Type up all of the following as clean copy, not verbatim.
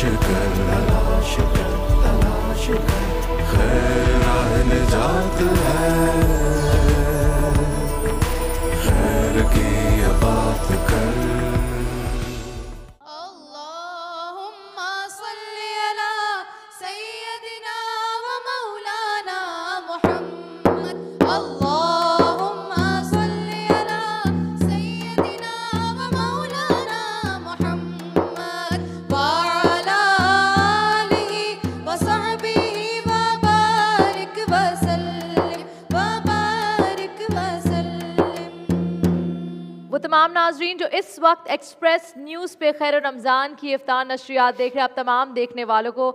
तलाश कर खैर राह निजात है, खैर की ये बात कर। अल्लाहुम्मा सल्ली अला सय्यदिना व मौलाना मुहम्मद। अल्लाहुम्मा सल्ली अला सय्यदिना व मौलाना मुहम्मद व अला आलिहि व सहबिहि व बारिक व सल्लिम व बारिक व सल्लिम। वो तमाम नाजरीन जो इस वक्त एक्सप्रेस न्यूज़ पे खैर रमज़ान की इफ्तार नशरियात देख रहे हैं, आप तमाम देखने वालों को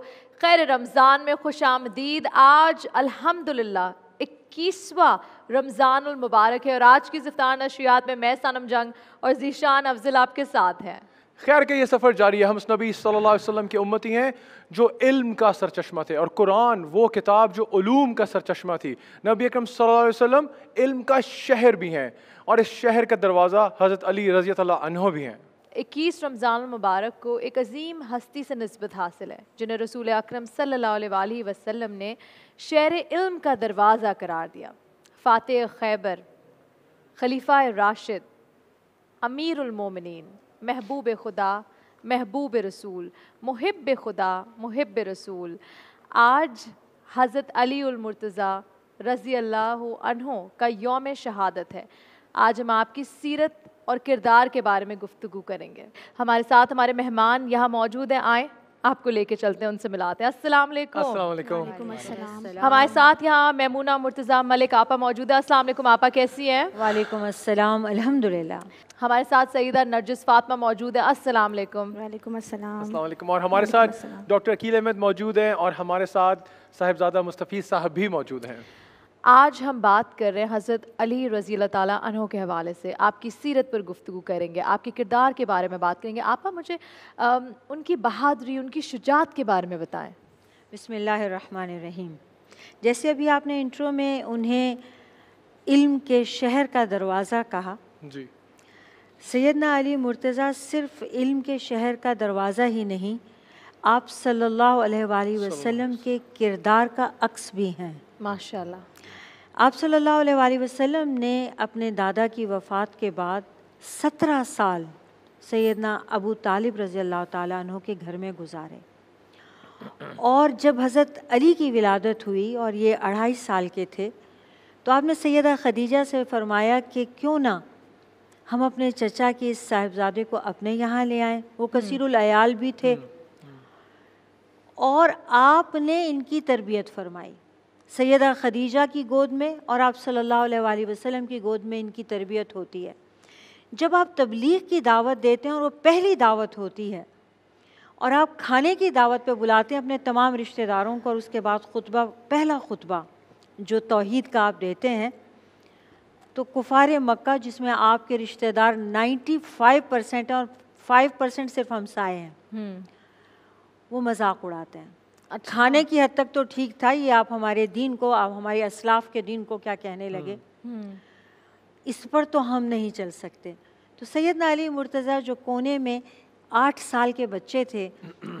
खैर रमज़ान में खुश आमदीद। आज अल्हम्दुलिल्लाह 21वां रमज़ानुल मुबारक है और आज की इफ्तार नशरियात में मैं सनम जंग और ज़ीशान अफजल आपके साथ हैं। खैर के ये सफ़र जारी है। हम उस नबी सल्लल्लाहु अलैहि वसल्लम के उम्मती हैं जो इल्म का सरचश्मा थे और कुरान वो किताब जो उलूम का सरचश्मा थी। नबी अकरम सल्लल्लाहु अलैहि वसल्लम इल्म का शहर भी हैं और इस शहर का दरवाज़ा हज़रत अली रज़ी अल्लाह अन्हु भी हैं। 21 रमज़ान मुबारक को एक अजीम हस्ती से निस्बत हासिल है जिन्हें रसूल अकरम सल्लल्लाहु अलैहि वसल्लम ने शहर इल्म का दरवाज़ा करार दिया। फ़ातिह खैबर, खलीफा राशिद, अमीरुल मोमिनीन, महबूब खुदा, महबूब रसूल, मुहिब खुदा, मुहिब रसूल। आज हज़रत अली उल मुर्तज़ा रज़ी अल्लाह अन्हु का यौम शहादत है। आज हम आपकी सीरत और किरदार के बारे में गुफ्तगू करेंगे। हमारे साथ हमारे मेहमान यहाँ मौजूद हैं, आए आपको लेके चलते हैं, उनसे मिलाते हैं। अस्सलाम वालेकुम। अस्सलाम वालेकुम। हमारे साथ यहाँ मैमूना मुर्तज़ा मलिक आपा मौजूद है। अस्सलाम वालेकुम आपा, कैसी हैं? वालेकुम अस्सलाम, अल्हम्दुलिल्लाह। हमारे साथ सईदा नरजिस फातिमा मौजूद है। अस्सलाम वालेकुम। वालेकुम अस्सलाम। अस्सलाम वालेकुम। और हमारे साथ डॉक्टर अकील अहमद मौजूद हैं और हमारे साथ साहिबजादा मुस्तफ़ीज़ साहब भी मौजूद हैं। आज हम बात कर रहे हैं हज़रत अली रज़ी अल्लाह ताला अन्हु के हवाले से, आपकी सीरत पर गुफ्तगू करेंगे, आपके किरदार के बारे में बात करेंगे। आपा मुझे उनकी बहादुरी, उनकी शुजात के बारे में बताएं। बिस्मिल्लाहिर्रहमानिर्रहीम। जैसे अभी आपने इंट्रो में उन्हें इल्म के शहर का दरवाज़ा कहा जी। सैयदना अली मुर्तज़ा सिर्फ़ इल्म के शहर का दरवाज़ा ही नहीं, आप सल्लल्लाहु अलैहि वसल्लम के किरदार का अक्स भी हैं। माशाल्लाह। आप सल्लल्लाहु अलैहि वसल्लम ने अपने दादा की वफ़ात के बाद 17 साल सैयदना अबू तालिब रज़ी अल्लाह ताला अन्हु के घर में गुजारे और जब हज़रत अली की विलादत हुई और ये 2.5 साल के थे तो आपने सैयदा खदीजा से फ़रमाया कि क्यों ना हम अपने चचा के इस साहिबजादे को अपने यहाँ ले आएँ। वो कसीरुल अयाल भी थे और आपने इनकी तरबियत फ़रमाई सैयदा खदीजा की गोद में और आप सल्लल्लाहु अलैहि वसल्लम की गोद में इनकी तरबियत होती है। जब आप तबलीग की दावत देते हैं और वो पहली दावत होती है और आप खाने की दावत पे बुलाते हैं अपने तमाम रिश्तेदारों को और उसके बाद खुतबा, पहला खुतबा जो तौहीद का आप देते हैं, तो कुफार मक्का जिसमें आपके रिश्तेदार 95% और 5% सिर्फ हमसाए हैं, वो मजाक उड़ाते हैं। अच्छा। खाने की हद तक तो ठीक था, ये आप हमारे दीन को, आप हमारे असलाफ के दीन को क्या कहने लगे, इस पर तो हम नहीं चल सकते। तो सैयदना अली मुर्तज़ा जो कोने में 8 साल के बच्चे थे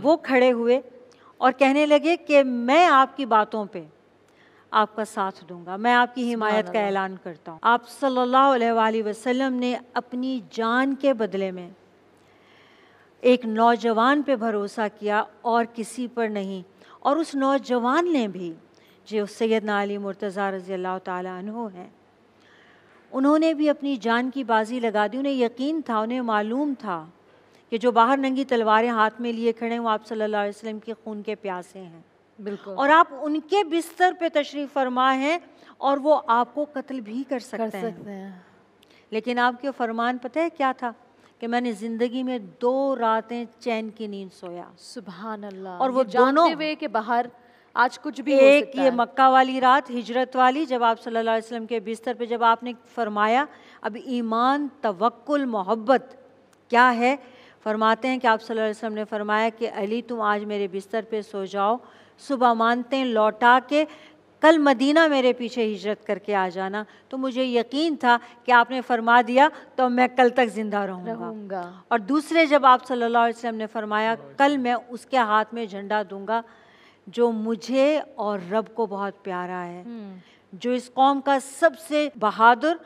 वो खड़े हुए और कहने लगे कि मैं आपकी बातों पे आपका साथ दूंगा, मैं आपकी हिमायत का ऐलान करता हूँ। आप सल्लल्लाहु अलैहि वसल्लम ने अपनी जान के बदले में एक नौजवान पे भरोसा किया और किसी पर नहीं, और उस नौजवान ने भी जो सैयदना अली मुर्तज़ा रज़ी अल्लाह ताला अन्हु हैं, उन्होंने भी अपनी जान की बाजी लगा दी। उन्हें यकीन था, उन्हें मालूम था कि जो बाहर नंगी तलवारें हाथ में लिए खड़े हैं वो आप सल्लल्लाहु अलैहि वसल्लम के खून के प्यासे हैं। बिल्कुल। और और आप उनके बिस्तर पे तशरीफ़ फरमा हैं और वो आपको कत्ल भी कर सकते हैं। लेकिन आपके फरमान पता है क्या था कि मैंने ज़िंदगी में 2 रातें चैन की नींद सोया। सुभान अल्लाह। और वो जानते दोनों हुए कि बाहर आज कुछ भी हो एक सकता ये है। मक्का वाली रात, हिजरत वाली, जब आप सल्लल्लाहु अलैहि वसल्लम के बिस्तर पे जब आपने फरमाया अब ईमान, तवक्कुल, मोहब्बत क्या है, फरमाते हैं कि आप सल्लल्लाहु अलैहि वसल्लम ने फरमाया कि अली तुम आज मेरे बिस्तर पे सो जाओ, सुबह मानते हैं लौटा के कल मदीना मेरे पीछे हिजरत करके आ जाना, तो मुझे यकीन था कि आपने फरमा दिया तो मैं कल तक ज़िंदा रहूँगा। और दूसरे जब आप सल्लल्लाहु अलैहि वसल्लम ने फरमाया कल मैं उसके हाथ में झंडा दूंगा जो मुझे और रब को बहुत प्यारा है, जो इस कौम का सबसे बहादुर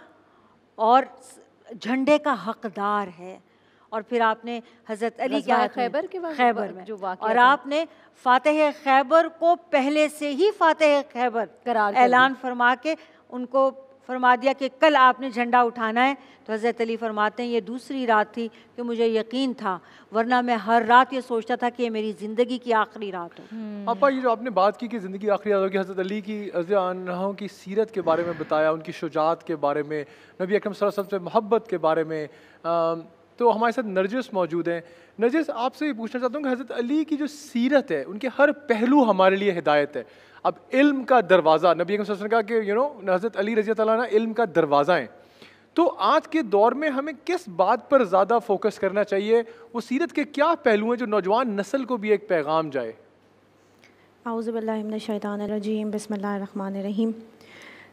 और झंडे का हकदार है। और फिर आपने हज़रत अली के हाथ खैबर के खैबर में जो वाक़या और था। आपने फातेह खैबर को पहले से ही फातेह खैबर करार कर ऐलान फरमा के उनको फरमा दिया कि कल आपने झंडा उठाना है। तो हज़रत अली फरमाते हैं ये दूसरी रात थी कि मुझे यकीन था, वरना मैं हर रात ये सोचता था कि ये मेरी ज़िंदगी की आखिरी रात हो। आपा ये जो आपने बात की कि ज़िंदगी आखिरी याद होगी, हज़रत अली की रज़ियल्लाहु की सीरत के बारे में बताया, उनकी शुजात के बारे में, नबी अकरम सल्लल्लाहु अलैहि वसल्लम से मोहब्बत के बारे में। तो हमारे साथ नरजिस मौजूद हैं। नरजिस, आपसे ये पूछना चाहता हूँ कि हज़रत अली की जो सीरत है, उनके हर पहलू हमारे लिए हिदायत है। अब इल्म का दरवाज़ा, नबी अकरम सल्लल्लाहु अलैहि वसल्लम का कि हज़रत अली रज़ी अल्लाह अन्हु इल्म का दरवाज़ा है। तो आज के दौर में हमें किस बात पर ज़्यादा फोकस करना चाहिए? वो सीरत के क्या पहलू हैं जो नौजवान नस्ल को भी एक पैगाम जाए? आऊज़ु बिल्लाहि मिनश शैतानिर रजीम, बिस्मिल्लाहिर रहमानिर रहीम।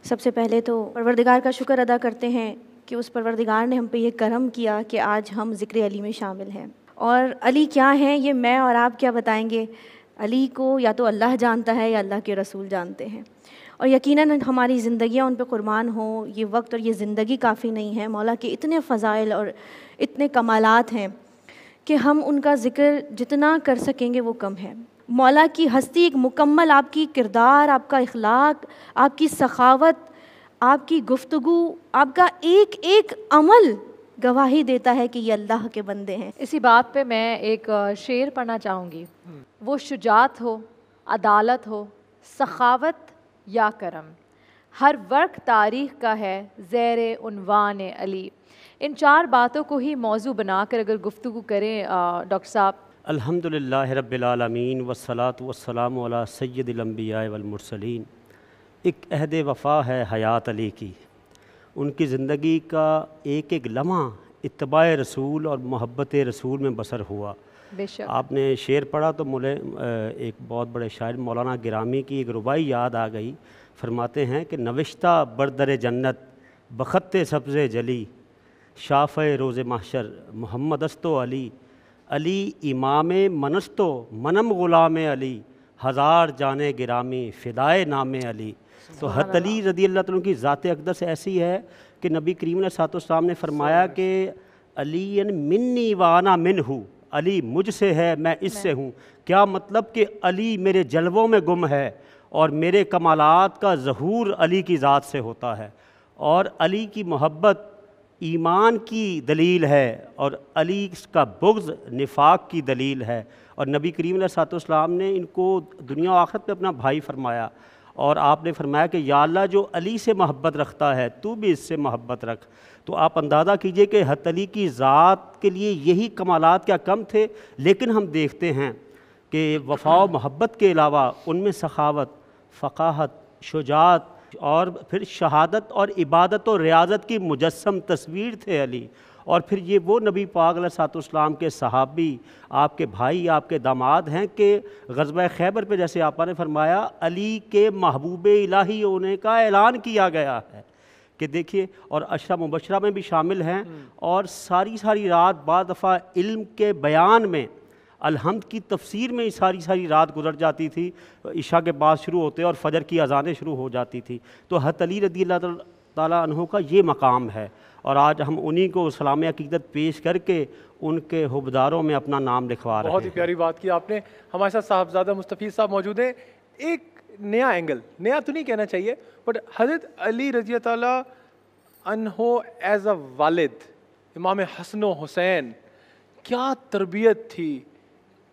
सबसे पहले तो परवरदिगार का शुक्र अदा करते हैं कि उस परवरदिगार ने हम पे ये करम किया कि आज हम ज़िक्र अली में शामिल हैं। और अली क्या हैं ये मैं और आप क्या बताएंगे, अली को या तो अल्लाह जानता है या अल्लाह के रसूल जानते हैं। और यकीनन हमारी ज़िंदगियाँ उन पे कुर्बान हो, ये वक्त और ये ज़िंदगी काफ़ी नहीं है। मौला के इतने फ़ज़ाइल और इतने कमालात हैं कि हम उनका ज़िक्र जितना कर सकेंगे वो कम है। मौला की हस्ती एक मुकम्मल, आपकी किरदार, आपका इखलाक, आपकी सखावत, आपकी गुफ्तगू, आपका एक एक अमल गवाही देता है कि ये अल्लाह के बंदे हैं। इसी बात पे मैं एक शेर पढ़ना चाहूँगी। वो शुजात हो, अदालत हो, सखावत या करम, हर वर्क तारीख़ का है ज़ेरे उन्वान अली। इन चार बातों को ही मौजू बनाकर अगर गुफ्तगू करें डॉक्टर साहब। अल्हम्दुलिल्लाहि रब्बिल आलमीन वस्सलातु वस्सलामु अला सय्यिदिल अंबिया वल मुरसलीन। एक अहद वफ़ा है हयात अली की। उनकी ज़िंदगी का एक एक लम्हा इत्तबाए रसूल और मोहब्बत रसूल में बसर हुआ। बेशक आपने शेर पढ़ा तो मुझे एक बहुत बड़े शायर मौलाना गिरामी की एक रुबाई याद आ गई। फरमाते हैं कि नविश्ता बरदर जन्नत बख़त्ते सब्ज़े जली, शाफ़े रोज़े महशर मोहम्मद अस्तो अली, अली इमाम मनस्तो मनम ग़ुलाम अली, हज़ार जाने गिरामी फ़िदाए नाम अली। तो हज़रत अली रज़ियल्लाहु अन्हु की ज़ात अक़दस ऐसी है कि नबी करीम अलैहिस्सलाम ने फरमाया कि अली मिन्नी व अना मिन्हु, अली मुझसे है मैं इससे हूँ। क्या मतलब कि अली मेरे जलवों में गुम है और मेरे कमालात का ज़हूर अली की ज़ात से होता है। और अली की मोहब्बत ईमान की दलील है और अली का बुग़्ज़ निफाक की दलील है। और नबी करीम अलैहिस्सलाम ने इनको दुनिया आखिरत में अपना भाई फरमाया। और आपने फरमाया कि या अल्लाह जो अली से मोहब्बत रखता है तू भी इससे मोहब्बत रख। तो आप अंदाज़ा कीजिए कि हज़रत अली की ज़ात के लिए यही कमालात क्या कम थे। लेकिन हम देखते हैं कि वफ़ा व मोहब्बत के अलावा उनमें सखावत, फ़क़ाहत, शुजात और फिर शहादत और इबादत और रियाज़त की मुजस्सम तस्वीर थे अली। और फिर ये वो नबी पाक अलैहिस्सलाम के सहाबी, आपके भाई, आपके दामाद हैं कि ग़ज़वा खैबर पे जैसे आपने फरमाया अली के महबूब इलाही होने का ऐलान किया गया है कि देखिए। और अशरा मुबशरा में भी शामिल हैं। और सारी सारी रात बाद दफ़ा इल्म के बयान में अलहम्द की तफसीर में सारी सारी रात गुजर जाती थी। इशा के बाद शुरू होते और फजर की अज़ानें शुरू हो जाती थी। तो हज़रत अली रज़ियल्लाहु ताला अन्हु का ये मकाम है। और आज हम उन्हीं को इस्लामी अक़ीदत पेश करके उनके हुबदारों में अपना नाम लिखवा रहे हैं। बहुत ही प्यारी बात की आपने। हमारे साथ साहबजादा मुस्तफ़ीज़ साहब मौजूद हैं। एक नया एंगल, नया तो नहीं कहना चाहिए, बट हज़रत अली रज़ी अल्लाह अन्हु एज़ अ वालिद, इमाम हसन व हुसैन, क्या तरबियत थी,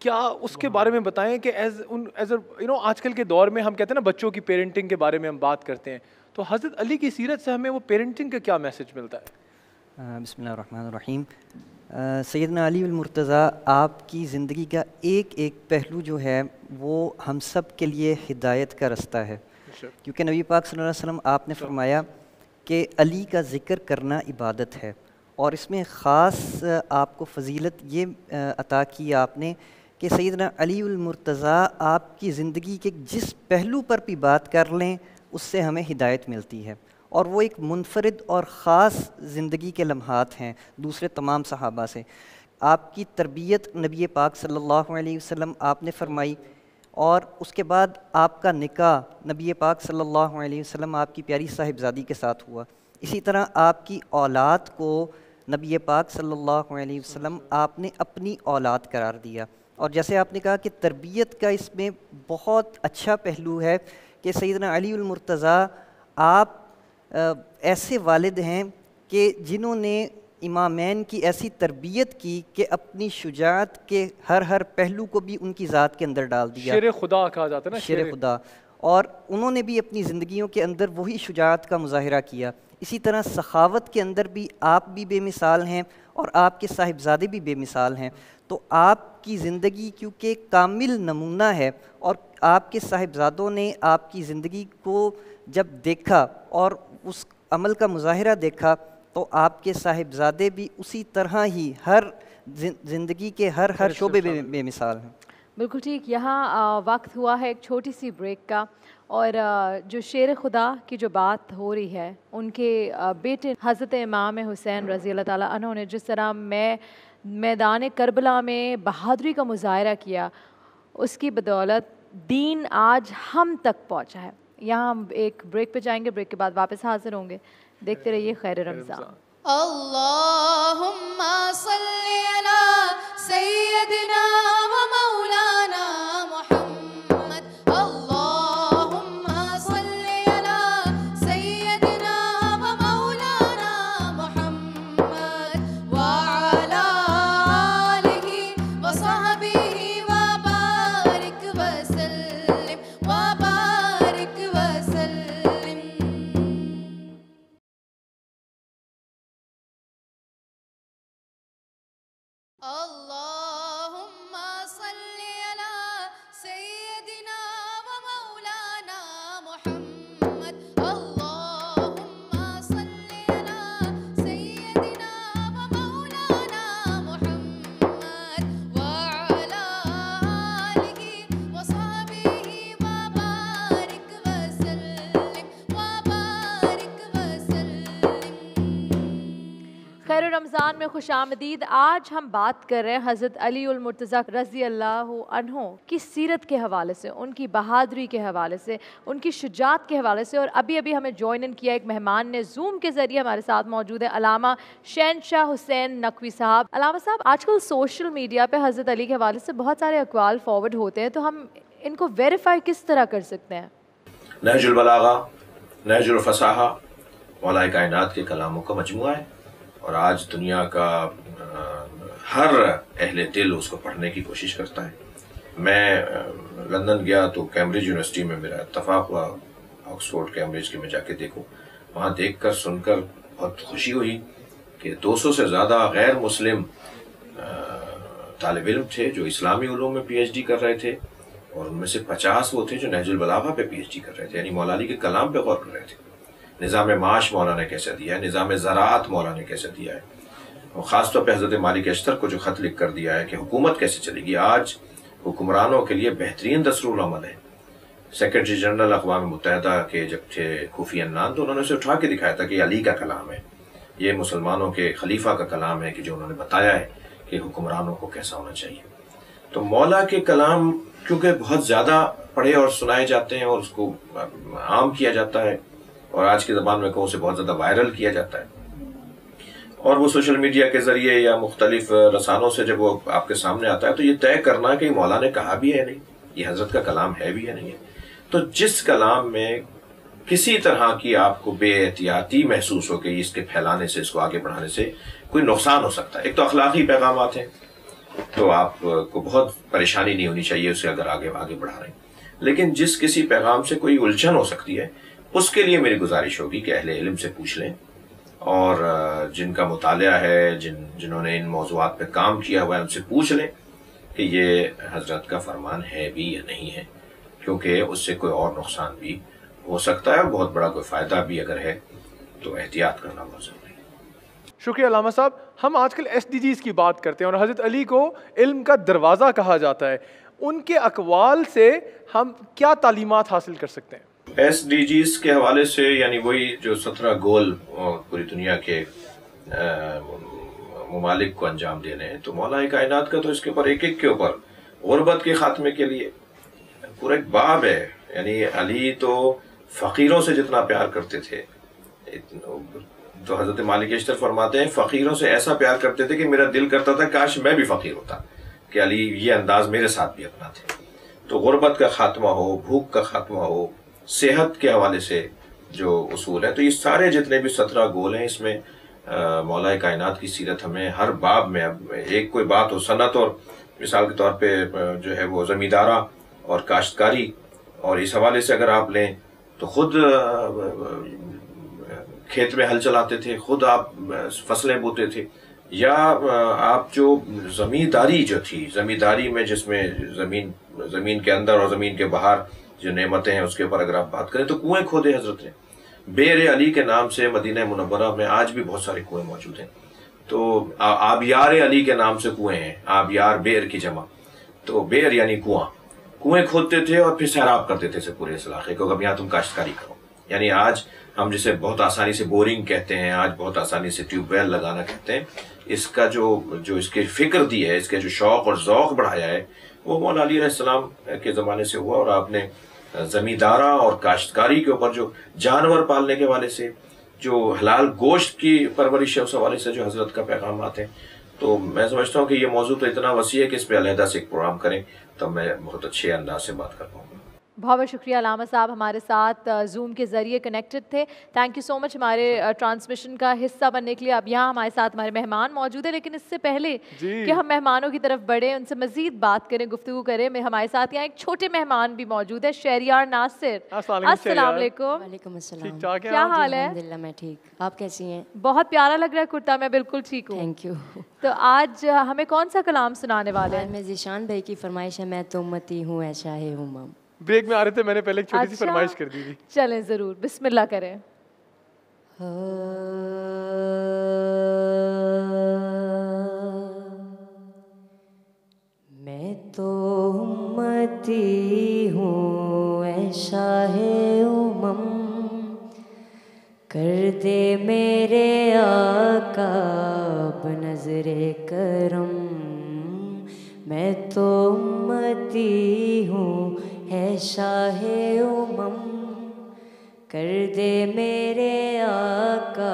क्या उसके बारे में बताएं कि आजकल के दौर में हम कहते हैं ना बच्चों की पेरेंटिंग के बारे में हम बात करते हैं, तो हज़रत अली की सीरत से हमें वो पेरेंटिंग का क्या मैसेज मिलता है? बिस्मिल्लाहिर्रहमानिर्रहीम। सैयदना अली मुर्तज़ा आपकी ज़िंदगी का एक एक पहलू जो है वो हम सब के लिए हिदायत का रास्ता है। क्योंकि नबी पाक सल्लल्लाहु अलैहि वसल्लम आपने फरमाया कि अली का ज़िक्र करना इबादत है। और इसमें ख़ास आपको फ़जीलत ये अता की आपने कि सैयदना अली मुर्तज़ा आपकी ज़िंदगी के जिस पहलू पर भी बात कर लें उससे हमें हिदायत मिलती है, और वो एक मुनफरिद और ख़ास ज़िंदगी के लम्हात हैं दूसरे तमाम सहाबा से। आपकी तरबियत नबी पाक सल्लल्लाहु अलैहि वसल्लम आपने फ़रमाई, और उसके बाद आपका निकाह नबी पाक सल्लल्लाहु अलैहि वसल्लम आपकी प्यारी साहिबजादी के साथ हुआ। इसी तरह आपकी औलाद को नबी पाक सल्लल्लाहु अलैहि वसल्लम आपने अपनी औलाद करार दिया। और जैसे आपने कहा कि तरबियत का इसमें बहुत अच्छा पहलू है कि सैयदना अली उल मुर्तज़ा आप ऐसे वालिद हैं कि जिन्होंने इमामैन की ऐसी तरबियत की कि अपनी शुजाअत के हर पहलू को भी उनकी ज़ात के अंदर डाल दिया। शेर खुदा कहा जाता है ना, शेर खुदा। और उन्होंने भी अपनी ज़िंदगियों के अंदर वही शुजाअत का मुज़ाहिरा किया। इसी तरह सखावत के अंदर भी आप भी बेमिसाल हैं और आपके साहिबजादे भी बेमिसाल हैं। तो आपकी ज़िंदगी क्योंकि कामिल नमूना है, और आपके साहिबजादों ने आपकी ज़िंदगी को जब देखा और उस अमल का मुज़ाहिरा देखा, तो आपके साहिबजादे भी उसी तरह ही हर ज़िंदगी के हर शोबे में बेमिसाल हैं। बिल्कुल ठीक। यहाँ वक्त हुआ है एक छोटी सी ब्रेक का, और जो शेर खुदा की जो बात हो रही है, उनके बेटे हज़रत इमाम हुसैन रज़ी अल्लाह ताला अन्हु ने जिस तरह मैदान करबला में बहादुरी का मुज़ाहिरा किया, उसकी बदौलत दीन आज हम तक पहुँचा है। यहाँ हम एक ब्रेक पे जाएंगे, ब्रेक के बाद वापस हाजिर होंगे। देखते रहिए खैर रमज़ान। अल्लाहुम्मा सल्ली अला सय्यदिना व मौलाना मुहम्मद। अल्लाहुम्मा सल्ली अला सय्यदिना व मौलाना मुहम्मद व अला आलिहि व सहबिहि व बारिक व सल्लिम व बारिक व सल्लिम। अल्लाहुम्मा सल्ली अला सय्यदिना व मौलाना मुहम्मद। अल्लाहुम्मा सल्ली अला सय्यदिना व मौलाना मुहम्मद व अला आलिहि व सहबिहि व बारिक व सल्लिम व बारिक व सल्लिम। खैर रमज़ान में खुशामदीद। आज हम बात कर रहे हैं हज़रत अली उल मुर्तज़ा रज़ी अल्लाह अन्हो की सीरत के हवाले से, उनकी बहादुरी के हवाले से, उनकी शुजात के हवाले से। और अभी अभी हमें ज्वाइन इन किया एक मेहमान ने जूम के ज़रिए। हमारे साथ मौजूद है अलामा शहनशाह हुसैन नकवी साहब। अलामा साहब, आजकल सोशल मीडिया पे हज़रत अली के हवाले से बहुत सारे अक़वाल फॉरवर्ड होते हैं, तो हम इनको वेरीफाई किस तरह कर सकते हैं? नहजुल बलागा, नहजुल फसाहा मौला कायनात के कलामों का मजमुआ है, और आज दुनिया का हर अहले दिल उसको पढ़ने की कोशिश करता है। मैं लंदन गया तो कैम्ब्रिज यूनिवर्सिटी में मेरा इत्तफाक हुआ, ऑक्सफोर्ड कैम्ब्रिज के में जाके देखो। वहाँ देखकर सुनकर बहुत खुशी हुई कि 200 से ज़्यादा गैर मुस्लिम तालिब इल्म थे जो इस्लामी उलूम में PhD कर रहे थे, और उनमें से 50 वो थे जो नहजुल बलागा पे PhD कर रहे थे, यानी मौला अली के कलाम पे गौर कर रहे थे। निज़ाम माश मौला ने कैसे दिया है, निज़ाम ज़राअत मौला ने कैसे दिया है, और ख़ास तौर पे हज़रत मालिक अश्तर को जो ख़त लिख कर दिया है कि हुकूमत कैसे चलेगी। आज हुक्मरानों के लिए बेहतरीन दस्तूर अमल है। सेक्रेटरी जनरल अक़वाम मुत्तहिदा के जब थे खूफी अन्नान, तो उन्होंने उसे उठा के दिखाया था कि अली का कलाम है, ये मुसलमानों के खलीफा का कलाम है, कि जो उन्होंने बताया है कि हुक्मरानों को कैसा होना चाहिए। तो मौला के कलाम क्योंकि बहुत ज़्यादा पढ़े और सुनाए जाते हैं और उसको आम किया जाता है, और आज की ज़बान में कहो उसे बहुत ज़्यादा वायरल किया जाता है, और वो सोशल मीडिया के ज़रिए या मुख्तलिफ रसानों से जब वो आपके सामने आता है, तो ये तय करना कि मौला ने कहा भी है नहीं, ये हज़रत का कलाम है भी है नहीं है। तो जिस कलाम में किसी तरह की आपको बेएहतियाती महसूस हो कि इसके फैलाने से, इसको आगे बढ़ाने से कोई नुकसान हो सकता है, एक तो अखलाकी पैगामात हैं, तो आपको बहुत परेशानी नहीं होनी चाहिए उसे अगर आगे बढ़ा रहे हैं। लेकिन जिस किसी पैगाम से कोई उलझन हो सकती है, उसके लिए मेरी गुजारिश होगी कि अहले इल्म से पूछ लें, और जिनका मुतालिया है, जिन्होंने इन मौज़ूआत पे काम किया हुआ है, उनसे पूछ लें कि ये हजरत का फरमान है भी या नहीं है, क्योंकि उससे कोई और नुकसान भी हो सकता है, बहुत बड़ा कोई फ़ायदा भी अगर है तो एहतियात करना बहुत ज़रूरी है। शुक्रिया अलामा साहब। हम आजकल SDGs की बात करते हैं और हज़रत अली को इल्म का दरवाज़ा कहा जाता है। उनके अक़वाल से हम क्या तालीमात हासिल कर सकते हैं? SDGs के हवाले से, यानी वही जो 17 गोल पूरी दुनिया के ममालिक को अंजाम देने हैं, तो मौला कायनात का तो इसके ऊपर एक एक के ऊपर गुर्बत के खात्मे के लिए पूरा एक बाब है। यानी अली तो फ़कीरों से जितना प्यार करते थे, तो हज़रत मालिक अशतर फरमाते हैं फ़कीरों से ऐसा प्यार करते थे कि मेरा दिल करता था काश मैं भी फ़कीर होता, कि अली ये अंदाज मेरे साथ भी अपना थे। तो गुर्बत का खात्मा हो, भूख का खात्मा हो, सेहत के हवाले से जो उसूल है, तो ये सारे जितने भी 17 गोल हैं, इसमें मौला कायनात की सीरत हमें हर बाब में, अब एक कोई बात हो सनत और मिसाल के तौर पे जो है वो ज़मींदारा और काश्तकारी, और इस हवाले से अगर आप लें तो खुद खेत में हल चलाते थे, खुद आप फसलें बोते थे, या आप जो ज़मींदारी जो थी, ज़मींदारी में जिसमें ज़मीन के अंदर और ज़मीन के बाहर जो नेमतें हैं उसके ऊपर अगर आप बात करें, तो कुएं खोदे हजरत ने। बेर अली के नाम से मदीना मुनव्वरा में आज भी बहुत सारे कुएं मौजूद हैं। तो आबियार अली के नाम से कुएं हैं, आबियार बेर की जमा, तो बेर यानी कुआं। कुएं खोदते थे और फिर सैराब करते थे पूरे इस इलाके को, अब यहाँ तुम काश्तकारी करो। यानी आज हम जिसे बहुत आसानी से बोरिंग कहते हैं, आज बहुत आसानी से ट्यूबवेल लगाना कहते हैं, इसका जो इसके फिक्र दी है, इसके जो शौक और ज़ौक़ बढ़ाया है, वो मौला अली अलैहिस्सलाम के ज़माने से हुआ। और आपने ज़मींदारा और काश्तकारी के ऊपर जो जानवर पालने के हवाले से, जो हलाल गोश्त की परवरिश है, उस हवाले से जो हज़रत का पैगाम आते हैं, तो मैं समझता हूँ कि ये मौजू तो इतना वसी है कि इस पर अलहदा से एक प्रोग्राम करें, तब मैं बहुत अच्छे अंदाज से बात कर पाऊँगा। बहुत बहुत शुक्रिया अलामा साहब, हमारे साथ जूम के ज़रिए कनेक्टेड थे। थैंक यू सो मच हमारे ट्रांसमिशन का हिस्सा बनने के लिए। अब यहाँ हमारे साथ हमारे मेहमान मौजूद है, लेकिन इससे पहले कि हम मेहमानों की तरफ बढ़ें, उनसे मज़ीद बात करें, गुफ्तगू करें, मैं हमारे साथ यहाँ एक छोटे मेहमान भी मौजूद है, शहरियार नासिर। अस्सलाम वालेकुम। वालेकुम अस्सलाम। क्या हाल है? अल्हम्दुलिल्लाह मैं ठीक, आप कैसी हैं? बहुत प्यारा लग रहा है कुर्ता, मैं बिल्कुल ठीक हूँ। Thank you. तो आज हमें कौन सा कलाम सुनाने वाले हैं? मैं ज़ीशान भाई की फरमाइश है, मैं तो उम्मती हूँ ऐ शाहे उमम। ब्रेक में आ रहे थे, मैंने पहले एक छोटी सी फरमाइश कर दी थी। चलें ज़रूर, बिस्मिल्लाह करें। मैं तो उम्मती हूँ ऐ शाहे उमम, कर दे मेरे आका बनज़रे करम। मैं तो उम्मती हूँ है शाहे उमम, कर दे मेरे आका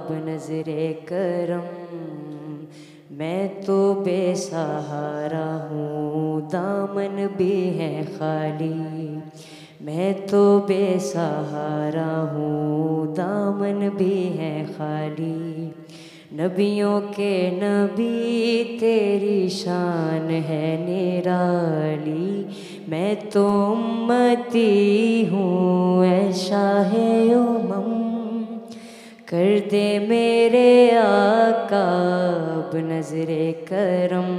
बनज़रे करम। मैं तो बेसहारा हूँ, दामन भी है खाली। मैं तो बेसहारा हूँ, दामन भी है खाली। नबियों के नबी तेरी शान है निराली। मैं तो उम्मती हूँ ऐ शाहे उमम, कर दे मेरे आका बनज़रे करम।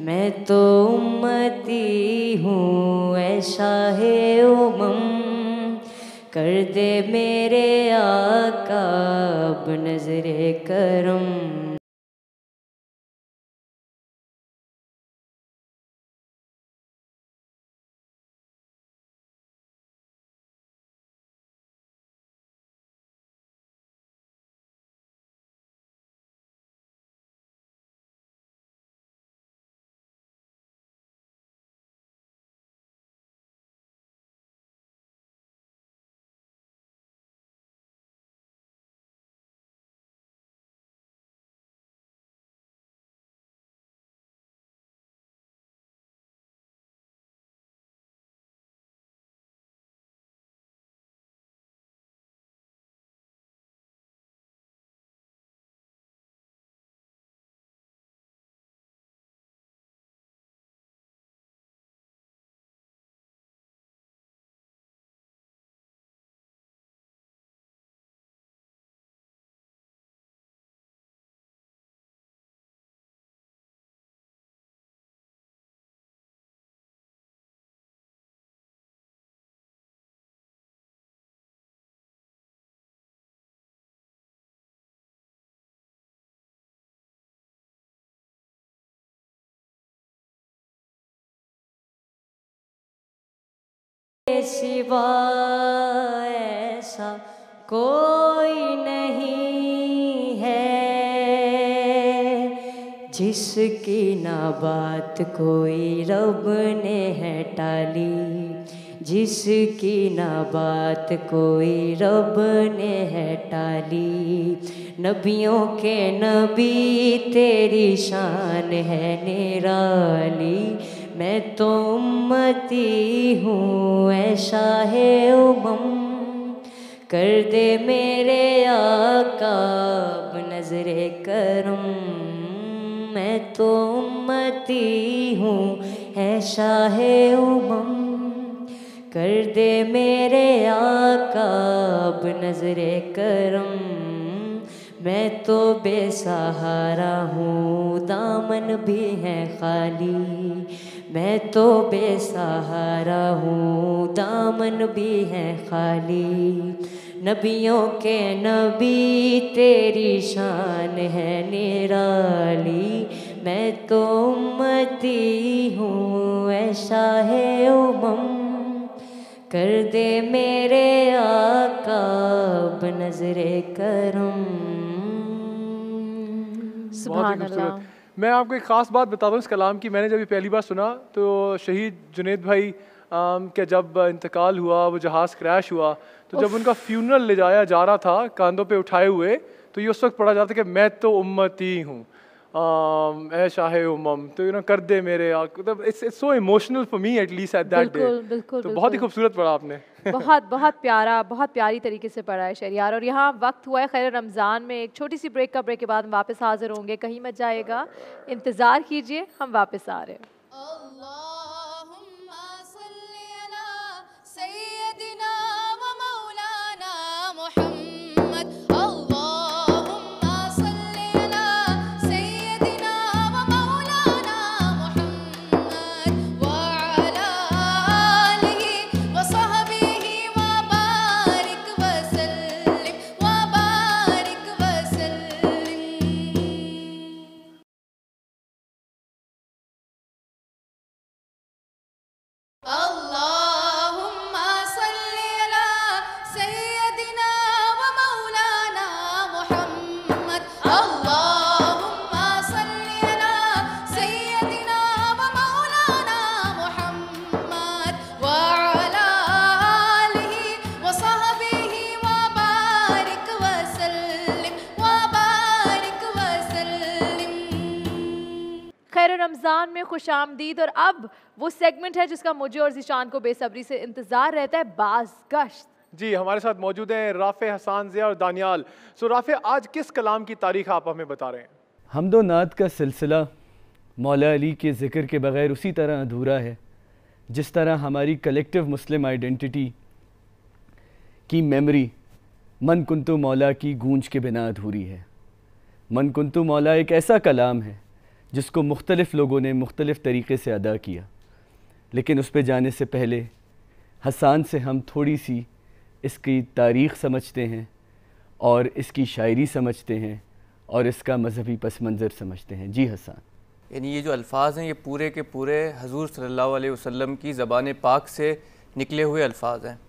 मैं तो उम्मती हूँ ऐ शाहे उमम, कर दे मेरे आका बनज़रे करम। सिवा ऐसा कोई नहीं है, जिसकी ना बात कोई रब ने है टाली, जिसकी ना बात कोई रब ने है टाली। नबियों के नबी तेरी शान है निराली, मैं तो उम्मती हूँ ऐ शाहे उमम, कर दे मेरे आका अब नज़रे करम। मैं तो उम्मती हूँ ऐ शाहे उमम, कर दे मेरे आका अब नज़रे करम। मैं तो बेसहारा हूँ दामन भी है खाली, मैं तो बेसहारा हूँ दामन भी है खाली। नबियों के नबी तेरी शान है निराली, मैं तो उम्मती हूँ ऐ शाहे उमम, कर दे मेरे आका अब नज़रे करम। बहुत ही खूबसूरत। मैं आपको एक ख़ास बात बता दूँ इस कलाम की। मैंने जब ये पहली बार सुना तो शहीद जुनैद भाई के जब इंतकाल हुआ, वो जहाज़ क्रैश हुआ, तो जब उनका फ्यूनरल ले जाया जा रहा था कांधों पे उठाए हुए, तो ये उस वक्त पढ़ा जाता कि मैं तो उम्मती हूँ ऐ शाहे उमम, तो कर दे मेरे मतलब it's so emotional for me at least at that day. बिल्कुल तो बहुत ही खूबसूरत पढ़ा आपने। बहुत बहुत प्यारा, बहुत प्यारी तरीके से पढ़ा है शहरियार। और यहाँ वक्त हुआ है खैर रमज़ान में एक छोटी सी ब्रेक का। ब्रेक के बाद हम वापस हाजिर होंगे, कहीं मत जाएगा, इंतज़ार कीजिए, हम वापस आ रहे हैं। रमज़ान में खुश आमदीद। और अब वो सेगमेंट है जिसका मुझे और ज़ीशान को बेसब्री से इंतज़ार रहता है, बाज़गश्त। जी, हमारे साथ मौजूद हैं राफ़े, हसान ज़िया और दानियाल। सो राफ़े, आज किस कलाम की तारीख़ आप हमें बता रहे हैं? हम्दो नात का सिलसिला मौला अली के ज़िक्र के बग़ैर उसी तरह अधूरा है जिस तरह हमारी कलेक्टिव मुस्लिम आइडेंटिटी की मेमोरी मन कुंतु मौला की गूंज के बिना अधूरी है। मन कुंतु मौला एक ऐसा कलाम है जिसको मुख्तलिफ़ लोगों ने मुख्तलिफ़ तरीक़े से अदा किया, लेकिन उस पर जाने से पहले हसान से हम थोड़ी सी इसकी तारीख़ समझते हैं और इसकी शायरी समझते हैं और इसका मजहबी पस मंज़र समझते हैं। जी हसान। यानी ये जो अल्फाज हैं ये पूरे के पूरे हजूर सल्लल्लाहु अलैहि वसल्लम की ज़बान पाक से निकले हुए अल्फाज हैं।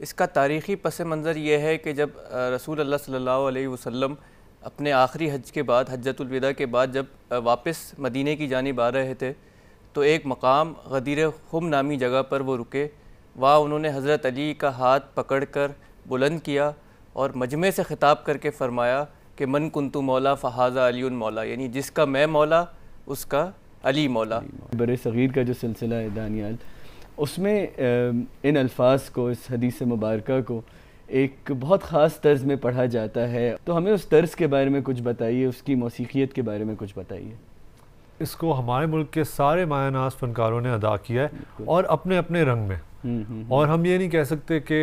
इसका तारीख़ी पस मंज़र ये है कि जब रसूल अल्लाह सल्लल्लाहु अलैहि वसल्लम अपने आखिरी हज के बाद, हज्जतुल विदा के बाद जब वापस मदीने की जानिब आ रहे थे, तो एक मकाम गदीर खुम नामी जगह पर वो रुके। वहाँ उन्होंने हज़रत अली का हाथ पकड़कर बुलंद किया और मजमे से ख़िताब करके फ़रमाया कि मन कुंतु मौला फ़हाज़ा अली मौला, यानी जिसका मैं मौला उसका अली मौला। बरे सग़ीर का जो सिलसिला है दानियाल, उसमें इन अल्फाज को, इस हदीस मुबारका को एक बहुत ख़ास तर्ज़ में पढ़ा जाता है। तो हमें उस तर्ज़ के बारे में कुछ बताइए, उसकी मौसीक़ियत के बारे में कुछ बताइए। इसको हमारे मुल्क के सारे मायानाज़ फ़नकारों ने अदा किया है और अपने अपने रंग में। और हम ये नहीं कह सकते कि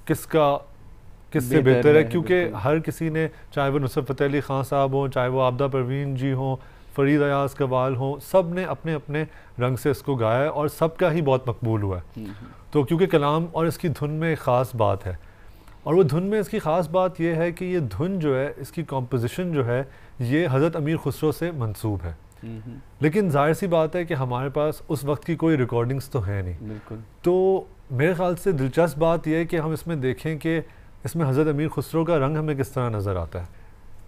किससे बेहतर है, क्योंकि हर किसी ने, चाहे वो नुसरत फ़तेह अली ख़ान साहब हों, चाहे वो आबदा परवीन जी हों, फ़रीद अयाज़ कवाल हों, सब ने अपने अपने रंग से इसको गाया है और सबका ही बहुत मकबूल हुआ है। तो क्योंकि कलाम और इसकी धुन में एक ख़ास बात है, और वो धुन में इसकी ख़ास बात यह है कि ये धुन जो है, इसकी कॉम्पोजिशन जो है, ये हज़रत अमीर खुसरो से मंसूब है। लेकिन जाहिर सी बात है कि हमारे पास उस वक्त की कोई रिकॉर्डिंग्स तो है नहीं। तो मेरे ख़्याल से दिलचस्प बात यह है कि हम इसमें देखें कि इसमें हज़रत अमीर खुसरो का रंग हमें किस तरह नज़र आता है।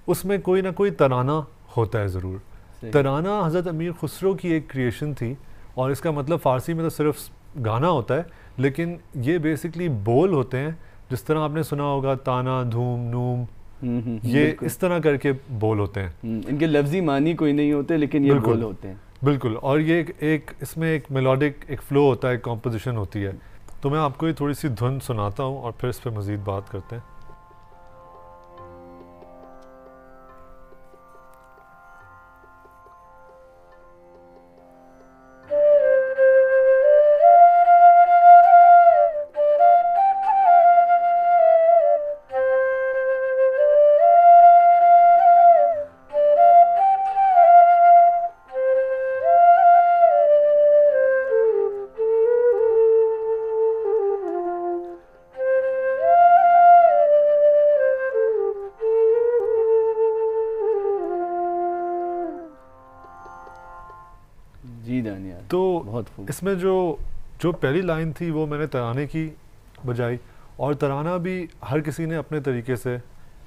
उसमें कोई ना कोई तराना होता है ज़रूर। तराना हज़रत अमीर खुसरो की एक क्रिएशन थी, और इसका मतलब फ़ारसी में तो सिर्फ गाना होता है, लेकिन ये बेसिकली बोल होते हैं। जिस तरह आपने सुना होगा ताना, धूम, नूम, ये इस तरह करके बोल होते हैं। इनके लफ्ज़ी मानी कोई नहीं होते, लेकिन ये बोल होते हैं। बिल्कुल। और ये एक इसमें एक मेलोडिक एक फ़्लो होता है, कॉम्पोजिशन होती है। तो मैं आपको ये थोड़ी सी धुन सुनाता हूँ और फिर इस पर मज़ीद बात करते हैं। तो इसमें जो पहली लाइन थी वो मैंने तराने की बजाई, और तराना भी हर किसी ने अपने तरीके से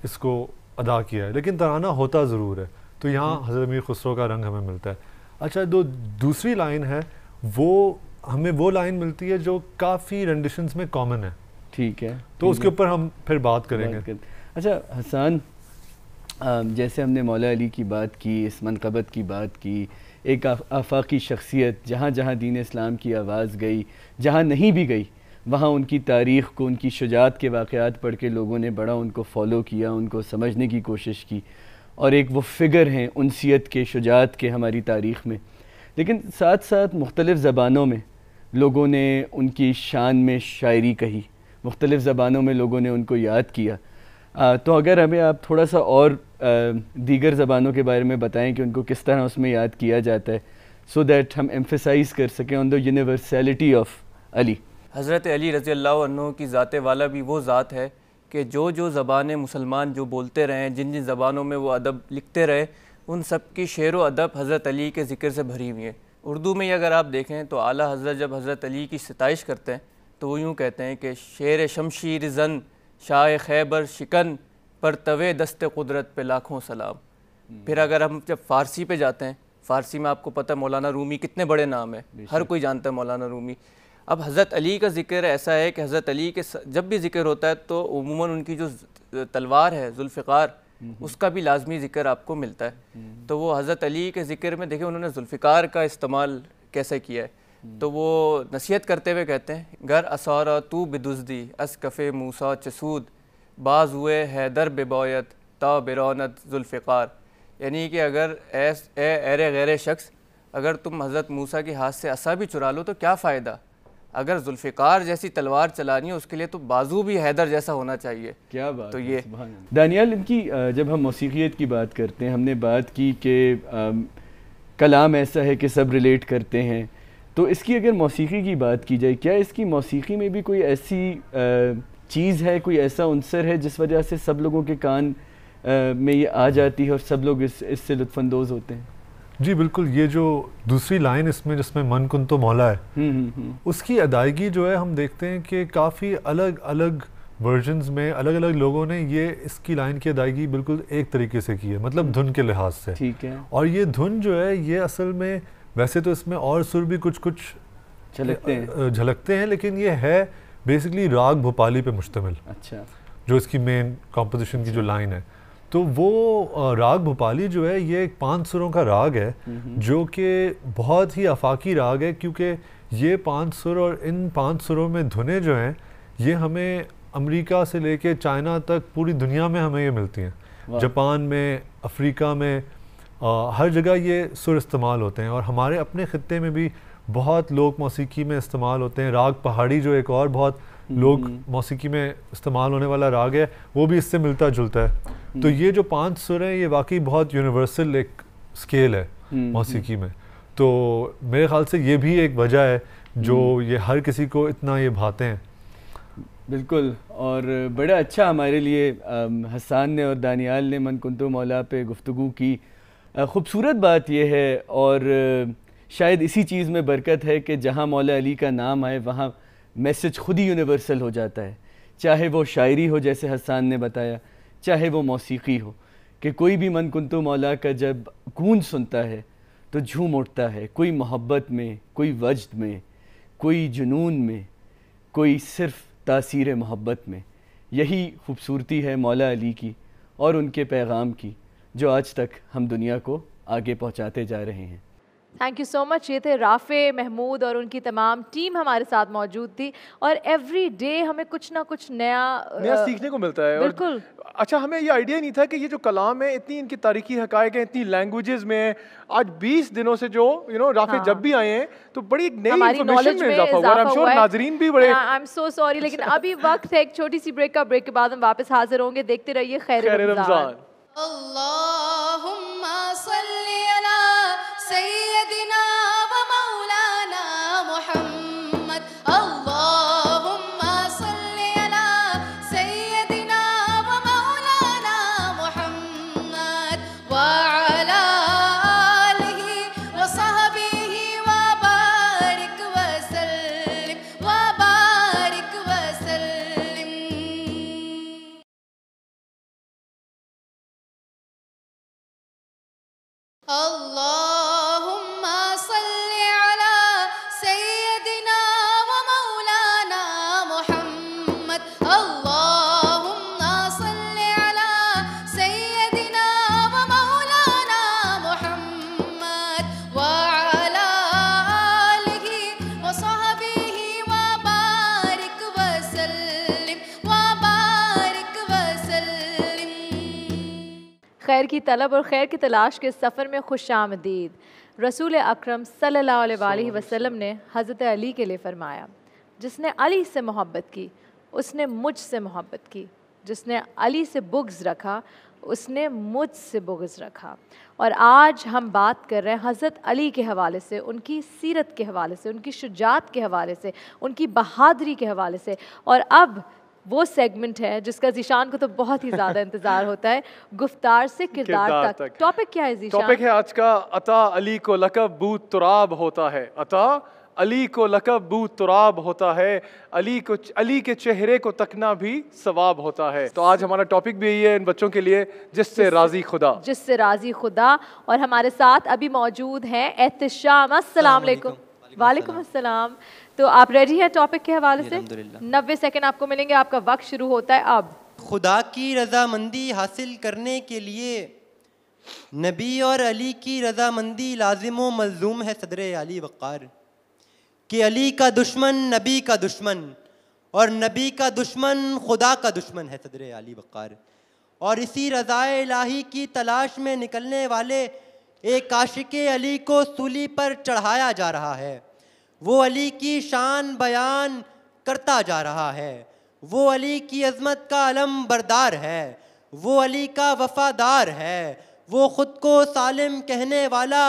इसको अदा किया है, लेकिन तराना होता ज़रूर है। तो यहाँ हज़रत अमीर खुसरो का रंग हमें मिलता है। अच्छा, दूसरी लाइन है, वो हमें वो लाइन मिलती है जो काफ़ी रेंडिशंस में कॉमन है। ठीक है, तो उसके ऊपर हम फिर बात करेंगे। अच्छा हसन, जैसे हमने मौला अली की बात की, इस मनक़बत की बात की, एक आफाकी शख्सियत, जहाँ जहाँ दीन इस्लाम की आवाज़ गई, जहाँ नहीं भी गई वहाँ उनकी तारीख़ को, उनकी शुजात के वाक़यात पढ़ के लोगों ने बड़ा उनको फ़ॉलो किया, उनको समझने की कोशिश की, और एक वो फ़िगर हैं उनसियत के, शुजात के हमारी तारीख़ में। लेकिन साथ साथ मुख्तलिफ़ ज़बानों में लोगों ने उनकी शान में शायरी कही, मुख्तलिफ़ ज़बानों में लोगों ने उनको याद किया। तो अगर हमें आप थोड़ा सा और दीगर ज़बानों के बारे में बताएं कि उनको किस तरह उसमें याद किया जाता है, सो दैट हम एम्फेसाइज़ कर सकें on the universality of Ali. हज़रत अली रज़ी अल्लाह अन्हु की ज़ात वाला भी वो ज़ात है कि जो ज़बानें मुसलमान जो बोलते रहे, जिन जिन ज़बानों में वो अदब लिखते रहे, उन सब की शेर व अदब हज़रत अली के ज़िक्र से भरी हुई है। उर्दू में अगर आप देखें तो आला हज़रत जब हज़रत अली की सिताइश करते हैं तो वो यूँ कहते हैं कि शेर शमशीर ज़न शाह खैबर शिकन पर तवे दस्त कुदरत पे लाखों सलाम। फिर अगर हम जब फ़ारसी पे जाते हैं, फ़ारसी में आपको पता है मौलाना रूमी कितने बड़े नाम है, हर कोई जानता है मौलाना रूमी। अब हज़रत अली का ज़िक्र ऐसा है कि हज़रत अली के जब भी ज़िक्र होता है तो उमूमन उनकी जो तलवार है जुल्फ़िकार, उसका भी लाजमी ज़िक्र आपको मिलता है। तो वो हज़रत अली के ज़िक्र में देखें उन्होंने जुल्फ़िकार का इस्तेमाल कैसे किया है। तो वो नसीहत करते हुए कहते हैं, घर असौरा तू बिदुज़दी असकफ़े मूसा चसूद बाज़ हुए हैदर बेबोयत ता बिरौनत जुल्फ़िकार। यानी कि अगर ऐरे गैर शख्स, अगर तुम हज़रत मूसा के हाथ से असा भी चुरा लो तो क्या फ़ायदा, अगर जुल्फ़िकार जैसी तलवार चलानी है उसके लिए तो बाजू भी हैदर जैसा होना चाहिए। क्या बात। तो ये दानियाल, इनकी जब हम मौसीक़ियत की बात करते हैं, हमने बात की कि कलाम ऐसा है कि सब रिलेट करते हैं, तो इसकी अगर मौसीक़ी की बात की जाए, क्या इसकी मौसीक़ी में भी कोई ऐसी चीज़ है, कोई ऐसा उनसर है जिस वजह से सब लोगों के कान में ये आ जाती है और सब लोग इससे लुत्फ़अंदोज़ होते हैं? जी बिल्कुल। ये जो दूसरी लाइन इसमें जिसमें मन कुन तो मौला है, उसकी अदायगी जो है हम देखते हैं कि काफ़ी अलग अलग वर्जन्स में अलग अलग लोगों ने ये इसकी लाइन की अदायगी बिल्कुल एक तरीके से की है, मतलब धुन के लिहाज से। ठीक है। और ये धुन जो है ये असल में, वैसे तो इसमें और सुर भी कुछ कुछ झलकते हैं, लेकिन ये है बेसिकली राग भोपाली पे मुश्तमिल। अच्छा। जो इसकी मेन कॉम्पोजिशन की जो लाइन है, तो वो राग भोपाली जो है ये एक 5 सुरों का राग है, जो कि बहुत ही आफाकी राग है, क्योंकि ये 5 सुर और इन 5 सुरों में धुनें जो हैं ये हमें अमेरिका से लेके चाइना तक पूरी दुनिया में हमें ये मिलती हैं। जापान में, अफ्रीका में, हर जगह ये सुर इस्तेमाल होते हैं, और हमारे अपने ख़ित्ते में भी बहुत लोक मौसीकी में इस्तेमाल होते हैं। राग पहाड़ी जो एक और बहुत लोक मौसीकी में इस्तेमाल होने वाला राग है, वो भी इससे मिलता जुलता है। तो ये जो 5 सुर हैं ये वाकई बहुत यूनिवर्सल एक स्केल है मौसीकी में। तो मेरे ख़्याल से ये भी एक वजह है जो ये हर किसी को इतना ये भाते हैं। बिल्कुल। और बड़ा अच्छा हमारे लिए हसन ने और दानियाल ने मन कुंतो मौला पे गुफ्तगू की। ख़ूबसूरत बात यह है, और शायद इसी चीज़ में बरकत है कि जहाँ मौला अली का नाम आए वहाँ मैसेज खुद ही यूनिवर्सल हो जाता है, चाहे वो शायरी हो जैसे हसन ने बताया, चाहे वो मौसीकी हो, कि कोई भी मन कुंतु मौला का जब गूंज सुनता है तो झूम उठता है, कोई मोहब्बत में, कोई वजद में, कोई जुनून में, कोई सिर्फ़ तासीर मोहब्बत में। यही खूबसूरती है मौला अली की और उनके पैगाम की, जो आज तक हम दुनिया को आगे पहुंचाते जा रहे हैं। Thank you so much. ये थे राफ़े महमूद और उनकी तमाम टीम हमारे साथ मौजूद थी, और एवरी डे हमें कुछ ना कुछ नया सीखने को मिलता है। बिल्कुल। अच्छा, हमें ये आइडिया नहीं था कि ये जो कलाम है इतनी इनकी तारीखी हकायक है, इतनी लैंग्वेजेस में है। आज 20 दिनों से जो राफ़े जब भी आए हैं तो बड़ी एक नई इन्फॉर्मेशन में इजाफा हुआ है। I'm sure नाज़रीन भी बड़े आई एम सो सॉरी, लेकिन अभी वक्त है एक छोटी सी ब्रेक का। ब्रेक के बाद हम वापस हाजिर होंगे। देखते रहिए खैर रमज़ान। अल्लाहुम्मा सल्ली अला सय्यदिना व मौलाना मुहम्मद। अल्लाहुम्मा सल्ली अला सय्यदिना व मौलाना मुहम्मद व अला आलिहि व सहबिहि व बारिक व सल्लिम व बारिक व सल्लिम। अल्लाहुम्मा सल्ली अला सय्यदिना व मौलाना मुहम्मद। अल्लाहुम्मा सल्ली अला सय्यदिना व मौलाना मुहम्मद व अला आलिहि व सहबिहि व बारिक व सल्लिम व बारिक व सल्लिम। खैर की तलब और खैर की तलाश के सफ़र में खुशामदीद। रसूल अकरम सल्लल्लाहु अलैहि वसल्लम ने हज़रत अली के लिए फ़रमाया, जिसने अली से मोहब्बत की उसने मुझसे मोहब्बत की, जिसने अली से बुग़्ज़ रखा उसने मुझसे बुग़्ज़ रखा। और आज हम बात कर रहे हैं हज़रत अली के हवाले से, उनकी सीरत के हवाले से, उनकी शुजात के हवाले से, उनकी बहादुरी के हवाले से। और अब वो सेगमेंट है जिसका ज़ीशान को तो बहुत ही ज़्यादा इंतज़ार होता है, गुफ्तार से किरदार तक। टॉपिक क्या है ज़ीशान? टॉपिक है आज का अता अली को लक़ब बू तुराब होता है। अता अली को लक़ब बू तुराब होता है, अली के चेहरे को तकना भी सवाब होता है। तो आज हमारा टॉपिक भी यही है इन बच्चों के लिए, जिससे राज़ी खुदा। जिससे राज़ी खुदा। और हमारे साथ अभी मौजूद हैं एहतिशाम। अस्सलाम वालेकुम। वालेकुम अस्सलाम। तो आप रेडी हैं टॉपिक के हवाले से? 90 सेकंड आपको मिलेंगे, आपका वक्त शुरू होता है अब। खुदा की रज़ामंदी हासिल करने के लिए नबी और अली की रज़ामंदी लाजिम व मलज़ूम है। सदर अली वक़ार कि अली का दुश्मन नबी का दुश्मन और नबी का दुश्मन खुदा का दुश्मन है। सदर अली वक़ार। और इसी रज़ाए इलाही की तलाश में निकलने वाले एक आशिक़े अली को सूली पर चढ़ाया जा रहा है। वो अली की शान बयान करता जा रहा है। वो अली की अज़मत का अलम बरदार है। वो अली का वफ़ादार है। वो ख़ुद को सालिम कहने वाला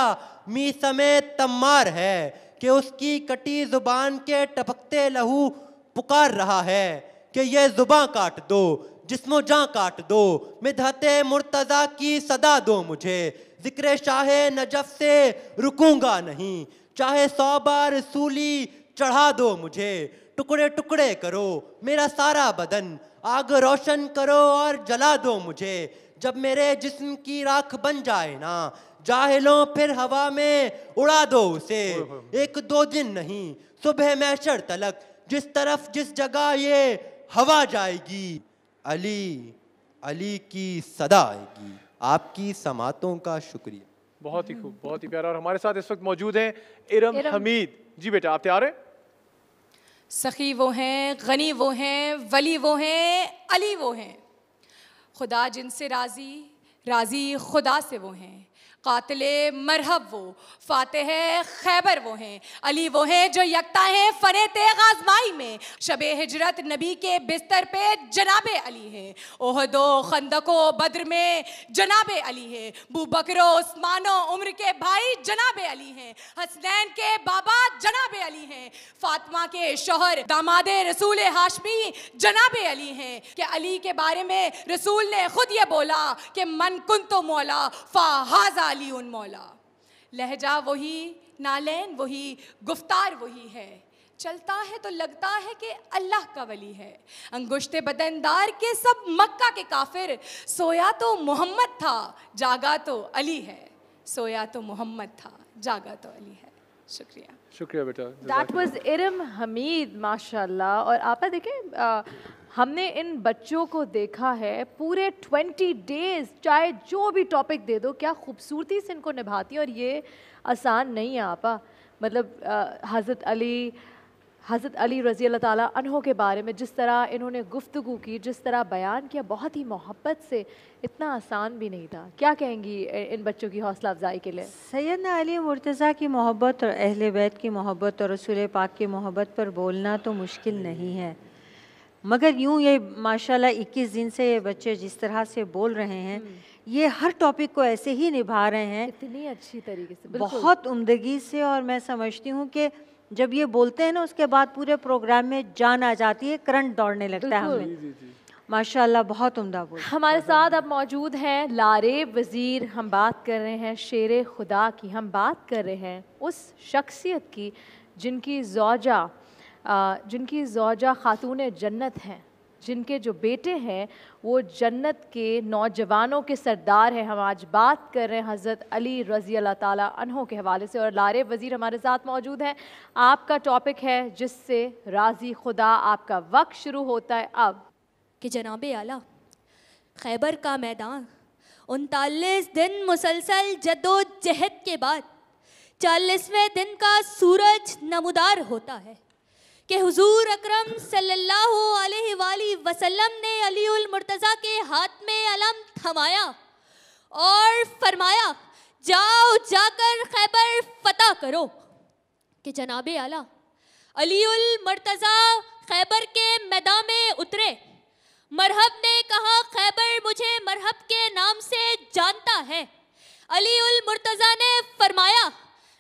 मी समेत तम्मार है कि उसकी कटी ज़ुबान के टपकते लहू पुकार रहा है कि ये ज़ुबां काट दो, जिस्मो जाँ काट दो, मिदहते मुर्तज़ा की सदा दो मुझे, ज़िक्र शाहे नजफ़ से रुकूंगा नहीं, चाहे 100 बार सूली चढ़ा दो मुझे, टुकड़े टुकड़े करो मेरा सारा बदन, आग रोशन करो और जला दो मुझे, जब मेरे जिस्म की राख बन जाए ना, जाहिलों फिर हवा में उड़ा दो उसे, 1-2 दिन नहीं सुबह महशर तलक, जिस तरफ जिस जगह ये हवा जाएगी, अली अली की सदा आएगी। आपकी समातों का शुक्रिया। बहुत ही खूब, बहुत ही प्यारा। और हमारे साथ इस वक्त मौजूद हैं इरम हमीद जी। बेटा आप तैयार हैं? सखी वो हैं, गनी वो हैं, वली वो हैं, अली वो हैं, खुदा जिनसे राज़ी, राज़ी खुदा से वो हैं, कातिले मरहब वो, फातिह खैबर वो हैं, अली वो हैं जो यकता हैं फने तेग आज़माई में, शबे हिजरत नबी के बिस्तर पे जनाबे अली हैं, ओहदो खंदको बद्र में जनाबे अली हैं, बू बकरो उस्मानो उम्र के भाई जनाबे अली हैं, हसनैन के बाबा जनाबे अली हैं, फातिमा के शौहर दामादे रसूल हाशमी जनाबे अली हैं, कि अली के बारे में रसूल ने खुद ये बोला कि मन कुंतो मौला फ़ाहाज़ा अली उन मौला। लहजा वही, नालैन वही, गुफ्तार वही है, चलता है तो लगता है कि अल्लाह का वली है। अंगुश्ते बदनदार के सब मक्का के काफिर, सोया तो मोहम्मद था जागा तो अली है, सोया तो मोहम्मद था जागा तो अली है। शुक्रिया। शुक्रिया बेटा। दैट वाज इरम हमीद, माशाल्लाह। और आपा देखें, हमने इन बच्चों को देखा है पूरे 20 डेज़, चाहे जो भी टॉपिक दे दो, क्या खूबसूरती से इनको निभाती है। और ये आसान नहीं है आपा। मतलब हज़रत अली रज़ी अल्लाह ताला अन्हो के बारे में जिस तरह इन्होंने गुफ्तगू की, जिस तरह बयान किया, बहुत ही मोहब्बत से, इतना आसान भी नहीं था। क्या कहेंगी इन बच्चों की हौसला अफजाई के लिए? सैयदना अली मुर्तज़ा की मोहब्बत और अहले बैत की मोहब्बत और रसूल पाक की मोहब्बत पर बोलना तो मुश्किल नहीं है, मगर यूँ ये माशाल्लाह 21 दिन से ये बच्चे जिस तरह से बोल रहे हैं, ये हर टॉपिक को ऐसे ही निभा रहे हैं इतनी अच्छी तरीके से, बहुत उम्दगी से। और मैं समझती हूँ कि जब ये बोलते हैं ना, उसके बाद पूरे प्रोग्राम में जान आ जाती है, करंट दौड़ने लगता है हमें। माशाल्लाह बहुत उम्दा बोल। हमारे साथ अब मौजूद हैं लारेब वज़ीर। हम बात कर रहे हैं शेर खुदा की, हम बात कर रहे हैं उस शख्सियत की जिनकी ज़ौजा खातून जन्नत हैं, जिनके जो बेटे हैं वो जन्नत के नौजवानों के सरदार हैं। हम आज बात कर रहे हैं हज़रत अली रज़ी अल्लाह ताला अन्हो के हवाले से। और लारेब वज़ीर हमारे साथ मौजूद हैं। आपका टॉपिक है जिससे राज़ी खुदा, आपका वक्त शुरू होता है अब। कि जनाब आला, खैबर का मैदान 39 दिन मुसलसल जद्दोजहद के बाद 40वें दिन का सूरज नमूदार होता है कि हुजूर अकरम सल्लल्लाहु अलैहि वसल्लम ने अली उल मुर्तज़ा के हाथ में अलम थमाया और फरमाया, जाओ जाकर खैबर फतह करो। कि जनाब आला, अली उल मुर्तज़ा खैबर के मैदान में उतरे। मरहब ने कहा, खैबर मुझे मरहब के नाम से जानता है। अली उल मुर्तज़ा ने फरमाया,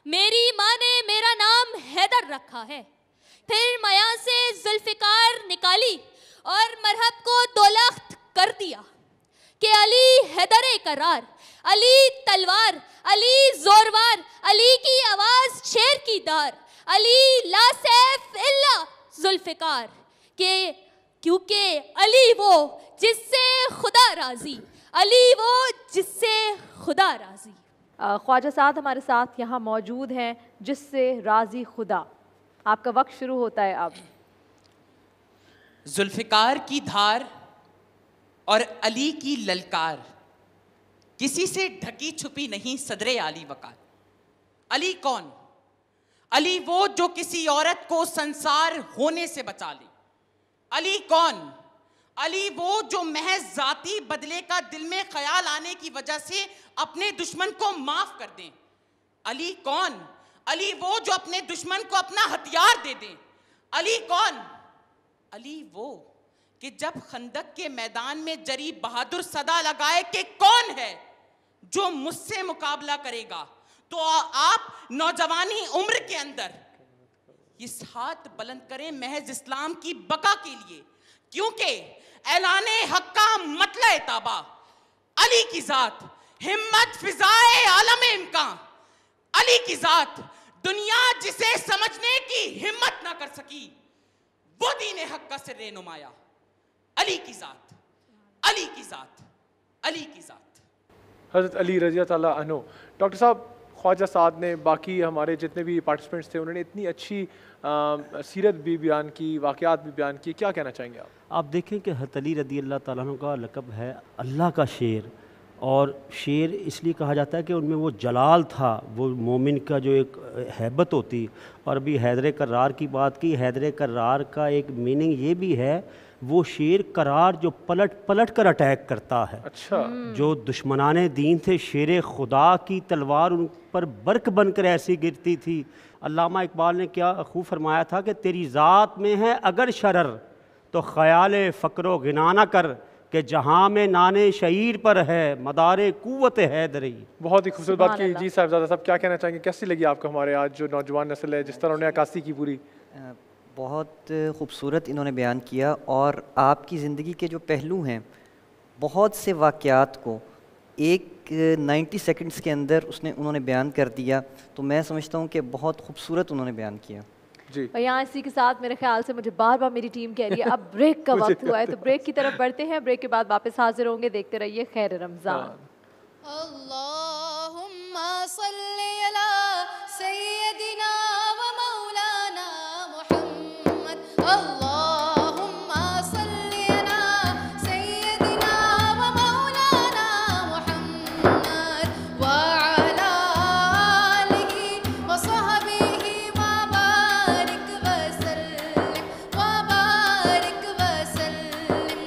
मेरी माँ ने मेरा नाम हैदर रखा है। फिर मया से जुल्फ़िकार निकाली और मरहब को दोलख्त कर दिया कि अली हैदर करार, अली तलवार, अली जोरवार, अली की आवाज़ शेर की दार, अली ला सैफ इल्ला जुल्फ़िकार। के क्योंकि अली वो जिससे खुदा राज़ी, अली वो जिससे खुदा राज़ी। ख्वाजा साद हमारे साथ यहाँ मौजूद हैं, जिससे राज़ी खुदा। आपका वक्त शुरू होता है अब। जुल्फ़िकार की धार और अली की ललकार, किसी से ढकी छुपी नहीं सदरे आली वकार। अली कौन? अली वो जो किसी औरत को संसार होने से बचा ले। अली कौन? अली वो जो महज जाती बदले का दिल में ख्याल आने की वजह से अपने दुश्मन को माफ कर दें। अली कौन? अली वो जो अपने दुश्मन को अपना हथियार दे दें। अली कौन? अली वो कि जब खंदक के मैदान में जरी बहादुर सदा लगाए कि कौन है जो मुझसे मुकाबला करेगा, तो आप नौजवानी उम्र के अंदर इस हाथ बुलंद करें महज इस्लाम की बका के लिए, क्योंकि ऐलाने हक का मतला ताबा अली की जात, हिम्मत फिजाए आलम इम्कान। अली की जात, दुनिया जिसे समझने की हिम्मत ना कर सकी, वो दीन हक का सिर्रे नुमाया। अली की जात, अली की जात, अली की जात। हज़रत अली रज़ी ताला अन्हु। डॉक्टर साहब, ख्वाजा साद ने, बाकी हमारे जितने भी पार्टिसिपेंट्स थे, उन्होंने इतनी अच्छी सीरत भी बयान की, वाक़यात भी बयान की, क्या कहना चाहेंगे आप? आप देखें कि हज़रत अली रज़ी अल्लाह ताला अन्हु का लक़ब है अल्लाह का शेर। और शेर इसलिए कहा जाता है कि उनमें वो जलाल था, वो मोमिन का जो एक हैबत होती। और अभी हैदर करार की बात की, हैदर करार का एक मीनिंग ये भी है, वो शेर करार जो पलट पलट कर अटैक करता है। अच्छा। जो दुश्मनाने दीन थे, शेर खुदा की तलवार उन पर बर्क बनकर ऐसी गिरती थी। अल्लामा इकबाल ने क्या खूब फरमाया था कि तेरी ज़ात में है अगर शरर, तो ख़याल फ़क्र गिना ना कर, कि जहाँ में नाने शहीर पर है मदारे कुव्वत हैदरी। बहुत ही खूबसूरत बात की। जी साहबजादा साहब, क्या कहना चाहेंगे? कैसी लगी आपको हमारे आज जो नौजवान नस्ल है, जिस तरह उन्होंने अक्कासी की पूरी? बहुत खूबसूरत इन्होंने बयान किया। और आपकी ज़िंदगी के जो पहलू हैं, बहुत से वाक़यात को एक 90 सेकंड्स के अंदर उन्होंने बयान कर दिया। तो मैं समझता हूँ कि बहुत खूबसूरत उन्होंने बयान किया। जी। और यहाँ इसी के साथ मेरे ख्याल से मुझे बार बार मेरी टीम कह रही है अब ब्रेक का वक्त हुआ है, तो ब्रेक की तरफ बढ़ते हैं। ब्रेक के बाद वापस हाजिर होंगे। देखते रहिए खैर रमज़ान। अल्लाहुम्मा सल्ली अला सय्यदिना व मौलाना मुहम्मद। अल्लाहुम्मा सल्ली अला सय्यदिना व मौलाना मुहम्मद व अला आलिहि व सहबिहि व बारिक व सल्लिम व बारिक व सल्लिम।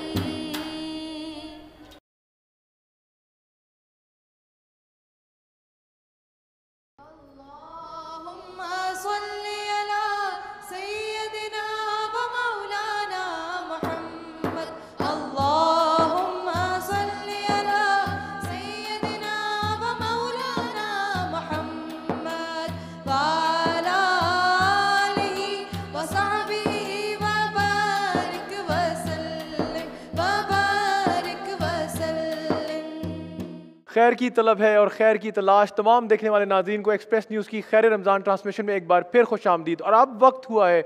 अल्लाहुम्मा सल्ली अला सय्यदिना व मौलाना मुहम्मद। अल्लाहुम्मा सल्ली अला सय्यदिना व मौलाना मुहम्मद व अला आलिहि व सहबिहि व बारिक व सल्लिम व बारिक व सल्लिम। खैर की तलब है और खैर की तलाश। तमाम देखने वाले नाज़रीन को एक्सप्रेस न्यूज़ की खैर रमज़ान ट्रांसमिशन में एक बार फिर खुश आमदीद। और अब वक्त हुआ है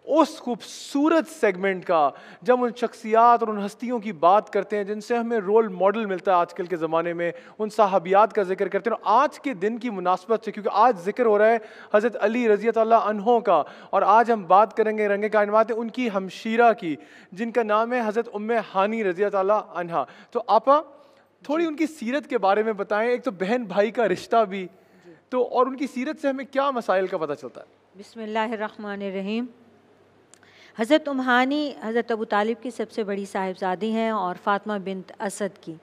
उस खूबसूरत सेगमेंट का जब उन शख्सियात और उन हस्तियों की बात करते हैं जिनसे हमें रोल मॉडल मिलता है आजकल के ज़माने में, उन साहबियात का जिक्र करते हैं। और आज के दिन की मुनासबत से, क्योंकि आज जिक्र हो रहा है हज़रत अली रज़ी अल्लाह अन्हों का, और आज हम बात करेंगे रंगे कायनात उनकी हमशीरा की, जिनका नाम है हज़रत उम्मे हानी रज़ी अल्लाह अन्हा। तो आपा थोड़ी उनकी सीरत के बारे में बताएं। एक तो बहन भाई का रिश्ता भी, तो और उनकी सीरत से हमें क्या मसाइल का पता चलता है? बिस्मिल्लाहिर्रहमानिर्रहीम। हज़रत उम्मे हानी हज़रत अबू तालिब की सबसे बड़ी साहिबजादी हैं और फ़ातिमा बिन्त असद की।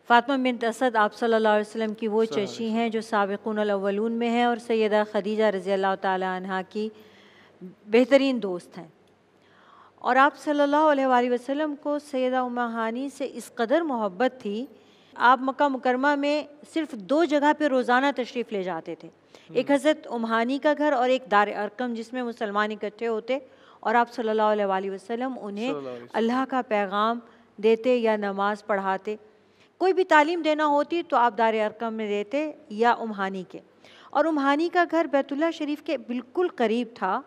फ़ातिमा बिन्त असद आप सल्लल्लाहु अलैहि वसल्लम की वो चची हैं जो साबिक़ून अल-अव्वलून में हैं और सैयदा खदीजा रज़ी अल्लाह ताला अन्हा की बेहतरीन दोस्त हैं। और आप सल्लल्लाहु अलैहि वसल्लम को सैयदा उम्मे हानी से इस कदर मोहब्बत थी, आप मक्का मुकरमा में सिर्फ 2 जगह पे रोज़ाना तशरीफ़ ले जाते थे। एक हज़रत उम्मे हानी का घर और एक दार अरकम, जिसमें मुसलमान इकट्ठे होते और आप सल्लल्लाहु अलैहि वसल्लम उन्हें अल्लाह का पैगाम देते या नमाज पढ़ाते। कोई भी तालीम देना होती तो आप दार अरकम में देते या उम्मे हानी के। और उम्मे हानी का घर बैतुल्लाह शरीफ के बिल्कुल करीब था।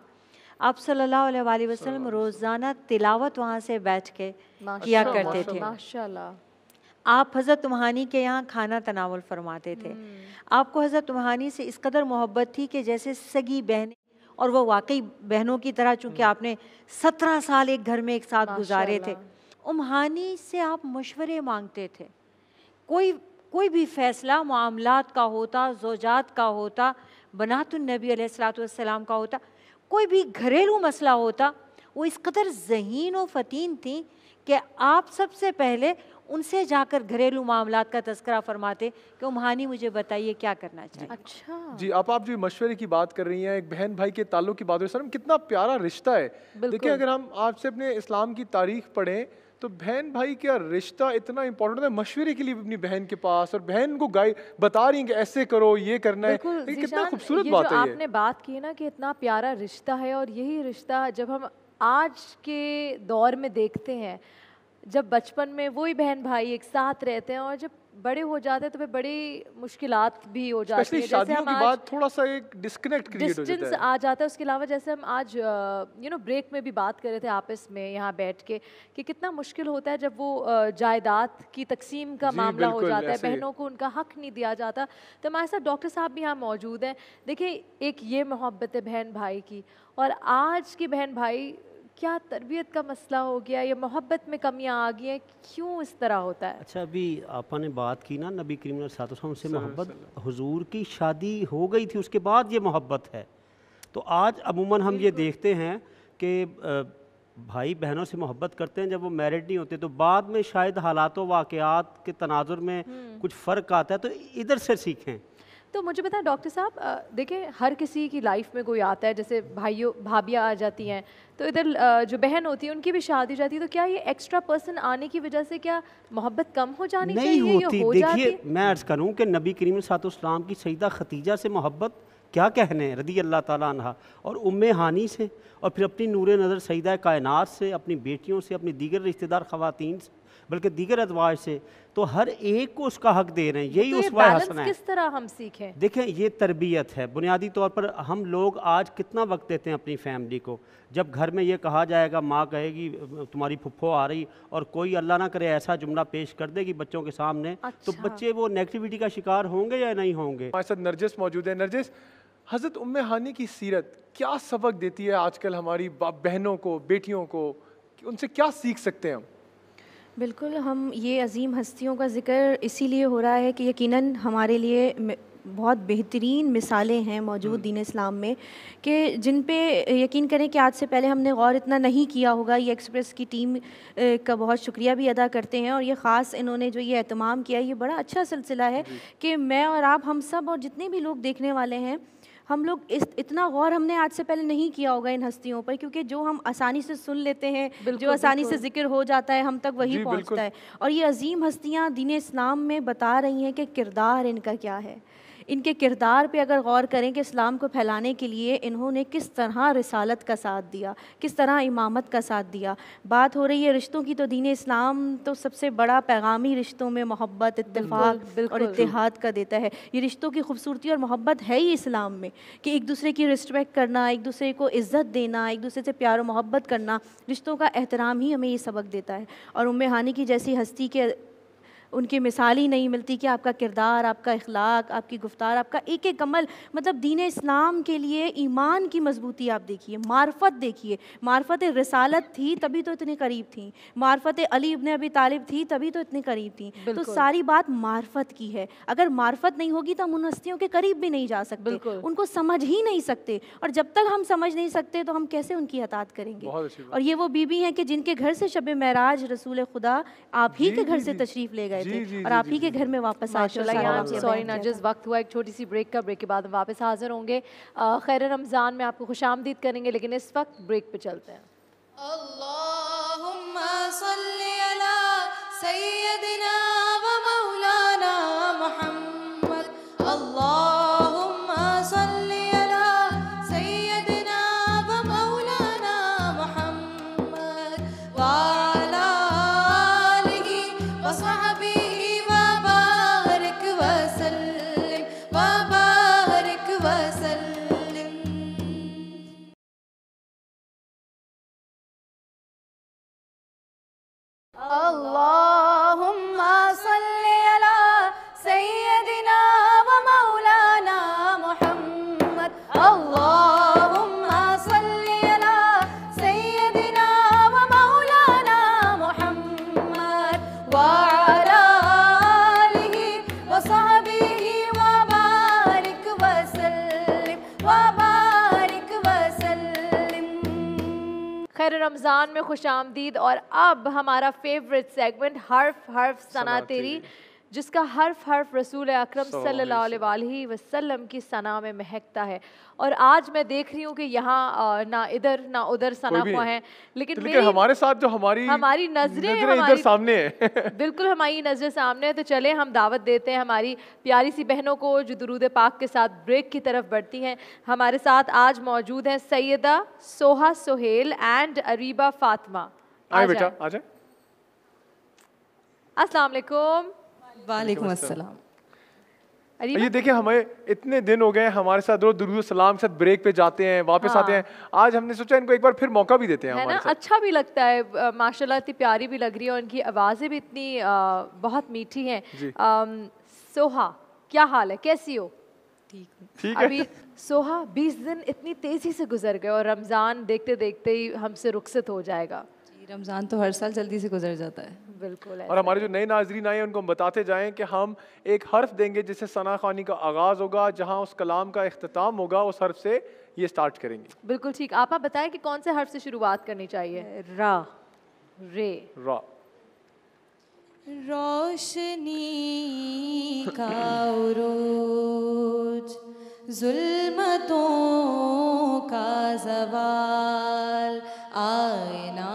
आप सल्लल्लाहु अलैहि वसल्लम रोज़ाना तिलावत वहाँ से बैठ के किया करते थे। माशाल्लाह। आप हज़रत उम्मे हानी के यहाँ खाना तनावुल फरमाते थे। आपको हज़रत उम्मे हानी से इस कदर मोहब्बत थी कि जैसे सगी बहनें, और वो वाकई बहनों की तरह, चूँकि आपने 17 साल एक घर में एक साथ गुजारे थे। उम्मे हानी से आप मशवरे मांगते थे। कोई भी फ़ैसला मामलात का होता, ज़ौजात का होता, बनातुन नबी अलैहिस्सलातु वस्सलाम का होता, कोई भी घरेलू मसला होता, वो इस कदर ज़हीन व फ़तीन थी कि आप सबसे पहले उनसे जाकर घरेलू मामलात का तज़किरा फरमाते कि उम्मे हानी मुझे बताइए क्या करना चाहिए। अच्छा जी, आप जो मशवरे की बात कर रही हैं, एक बहन भाई के ताल्लुक़ की बात हो, कितना प्यारा रिश्ता है। देखिए, अगर हम आपसे अपने इस्लाम की तारीख़ पढ़ें तो बहन भाई का रिश्ता इतना इंपॉर्टेंट है। मशवरे के लिए अपनी बहन के पास, और बहन को गाइड बता रही हैं कि ऐसे करो, ये करना है। कितना खूबसूरत बात है ये। आपने बात की ना कि इतना प्यारा रिश्ता है, और यही रिश्ता जब हम आज के दौर में देखते हैं, जब बचपन में वही बहन भाई एक साथ रहते हैं और जब बड़े हो जाते हैं तो फिर बड़ी मुश्किलात भी हो जाती है। जैसे हम आज थोड़ा सा एक डिस्कनेक्ट क्रिएट हो जाता है, आ जाता है। उसके अलावा जैसे हम आज ब्रेक में भी बात कर रहे थे आपस में यहाँ बैठ के कि कितना मुश्किल होता है जब वो जायदाद की तकसीम का मामला हो जाता है, बहनों को उनका हक नहीं दिया जाता। तो हमारे साथ डॉक्टर साहब भी यहाँ मौजूद हैं। देखिए, एक ये मोहब्बत है बहन भाई की, और आज की बहन भाई क्या तरबियत का मसला हो गया, या मोहब्बत में कमियां आ गई हैं, क्यों इस तरह होता है? अच्छा, अभी आपा ने बात की ना नबी करीम सल्लल्लाहु अलैहि वसल्लम से मोहब्बत, हुजूर की शादी हो गई थी उसके बाद ये मोहब्बत है। तो आज अमूमन हम ये देखते हैं कि भाई बहनों से मोहब्बत करते हैं जब वो मैरिड नहीं होते, तो बाद में शायद हालात व वाक़यात के तनाजुर में कुछ फ़र्क आता है, तो इधर से सीखें। तो मुझे बताएं डॉक्टर साहब, देखिए हर किसी की लाइफ में कोई आता है, जैसे भाइयों भाभियाँ आ जाती हैं, तो इधर जो बहन होती है उनकी भी शादी हो जाती है, तो क्या ये एक्स्ट्रा पर्सन आने की वजह से क्या मोहब्बत कम हो जानी चाहिए? नहीं होती। देखिए, मैं अर्ज़ करूँ कि नबी करीम सल्लल्लाहु अलैहि वसल्लम की सईदा खदीजा से मोहब्बत क्या कहने, रदी अल्लाह ताला अन्हा, और उम्मे हानी से, और फिर अपनी नूर नज़र सईदा कायनात से, अपनी बेटियों से, अपनी दीगर रिश्तेदार ख़वातीन से, बल्कि दीगर अज़वाज से, तो हर एक को उसका हक दे रहे हैं। यही तो उसवा हसना है। किस तरह हम सीखें? देखें, ये तरबियत है। बुनियादी तौर पर हम लोग आज कितना वक्त देते हैं अपनी फैमिली को। जब घर में ये कहा जाएगा, माँ कहेगी तुम्हारी फुफ्फो आ रही, और कोई अल्लाह ना करे ऐसा जुमला पेश कर देगी बच्चों के सामने, तो बच्चे वो नेगेटिविटी का शिकार होंगे या नहीं होंगे? हमारे साथ नरजिस मौजूद है। नरजिस, हज़रत उम्मे हानी की सीरत क्या सबक देती है आजकल हमारी बहनों को, बेटियों को? उनसे क्या सीख सकते हैं हम? बिल्कुल, हम ये अजीम हस्तियों का ज़िक्र इसीलिए हो रहा है कि यकीनन हमारे लिए बहुत बेहतरीन मिसालें हैं मौजूद दीन इस्लाम में, कि जिन पे यकीन करें कि आज से पहले हमने गौर इतना नहीं किया होगा। ये एक्सप्रेस की टीम का बहुत शुक्रिया भी अदा करते हैं, और ये ख़ास इन्होंने जो ये एहतमाम किया, ये बड़ा अच्छा सिलसिला है कि मैं और आप, हम सब और जितने भी लोग देखने वाले हैं, हम लोग इतना गौर हमने आज से पहले नहीं किया होगा इन हस्तियों पर, क्योंकि जो हम आसानी से सुन लेते हैं, जो आसानी से जिक्र हो जाता है, हम तक वही पहुंचता है। और ये अजीम हस्तियां दीन इस्लाम में बता रही हैं कि किरदार इनका क्या है। इनके किरदार पे अगर गौर करें कि इस्लाम को फैलाने के लिए इन्होंने किस तरह रिसालत का साथ दिया, किस तरह इमामत का साथ दिया। बात हो रही है रिश्तों की, तो दीन इस्लाम तो सबसे बड़ा पैगामी रिश्तों में मोहब्बत, इत्तेफाक और इत्तेहाद का देता है। ये रिश्तों की खूबसूरती और मोहब्बत है ही इस्लाम में, कि एक दूसरे की रिस्पेक्ट करना, एक दूसरे को इज़्ज़त देना, एक दूसरे से प्यार और मोहब्बत करना, रिश्तों का एहतराम ही हमें ये सबक देता है। और उम्मे हानी की जैसी हस्ती के उनकी मिसाल ही नहीं मिलती कि आपका किरदार, आपका इखलाक, आपकी गुफ्तार, आपका एक एक अमल, मतलब दीन इस्लाम के लिए ईमान की मजबूती आप देखिए, मार्फत देखिए। मार्फत रिसालत थी तभी तो इतने करीब थी, मार्फत अली इब्न अबी तालिब थी तभी तो इतने करीब थी। तो सारी बात मार्फत की है। अगर मार्फत नहीं होगी तो हम उन हस्तियों के करीब भी नहीं जा सकते, उनको समझ ही नहीं सकते, और जब तक हम समझ नहीं सकते तो हम कैसे उनकी अतात करेंगे। और ये वो बीबी हैं कि जिनके घर से शब मेराज रसूल खुदा आप ही के घर से तशरीफ ले गए थे, और आप ही के घर में वापस आए थे। सॉरी नरजिस, वक्त हुआ एक छोटी सी ब्रेक का। ब्रेक के बाद हम वापस हाजिर होंगे। खैर रमज़ान में आपको खुशामदीद करेंगे, लेकिन इस वक्त ब्रेक पे चलते हैं। अल्लाहुम्मा सल्ली अला सय्यदिना व मौलाना मुहम्मद। अल्लाहुम्मा सल्ली अला सय्यदिना व मौलाना मुहम्मद व अला आलिहि व सहबिहि व बारिक व सल्लिम व बारिक व सल्लिम। अल्लाहुम्मा सल्ली अला सय्यदिना व मौलाना मुहम्मद। अल्लाहुम्मा सल्ली अला सय्यदिना व मौलाना मुहम्मद व अला आलिहि व सहबिहि व बारिक व सल्लिम व बारिक व सल्लिम। खैर रमज़ान में खुशामदीद। और अब हमारा फेवरेट सेगमेंट हर्फ हर्फ सना तेरी, जिसका हर्फ हर्फ रसूल अकरम सल्लल्लाहु अलैहि वसल्लम की सना में महकता है। और आज मैं देख रही हूँ कि यहाँ ना इधर ना उधर सना हुआ है, लेकिन हमारे साथ जो हमारी नजरें इधर सामने है। बिल्कुल हमारी नजरें सामने है। तो चले हम दावत देते हैं हमारी प्यारी सी बहनों को जो दुरूद पाक के साथ ब्रेक की तरफ बढ़ती हैं। हमारे साथ आज मौजूद हैं सैयदा सोहा सोहेल एंड अरीबा फातिमा। आए बेटा, आ जाए। अस्सलाम वालेकुम। वालेकुम अस्सलाम। ये देखिए, हमें इतने दिन हो गए हमारे साथ रोज दुरूद सलाम के साथ ब्रेक पे जाते हैं, वापस आते हैं। आज हमने सोचा इनको एक बार फिर मौका भी देते हैं, है ना? अच्छा भी लगता है, माशाल्लाह इतनी प्यारी भी लग रही है, उनकी आवाज़ें भी इतनी बहुत मीठी हैं। सोहा, क्या हाल है, कैसी हो? ठीक है। अभी सोहा 20 दिन इतनी तेज़ी से गुजर गए और रमज़ान देखते देखते ही हमसे रुखसत हो जाएगा। रमज़ान तो हर साल जल्दी से गुजर जाता है। बिल्कुल। और हमारे जो नए नाजरीन आए हैं उनको हम बताते जाएं कि हम एक हर्फ देंगे जिससे सना खानी का आगाज़ होगा, जहां उस कलाम का इख्तिताम होगा, उस हर्फ से ये स्टार्ट करेंगे। बिल्कुल ठीक। आप बताएं कि कौन से हर्फ से शुरुआत करनी चाहिए? रा। रे। रा। रोशनी का उरूज, जुल्मतों का ज़वाल, आईना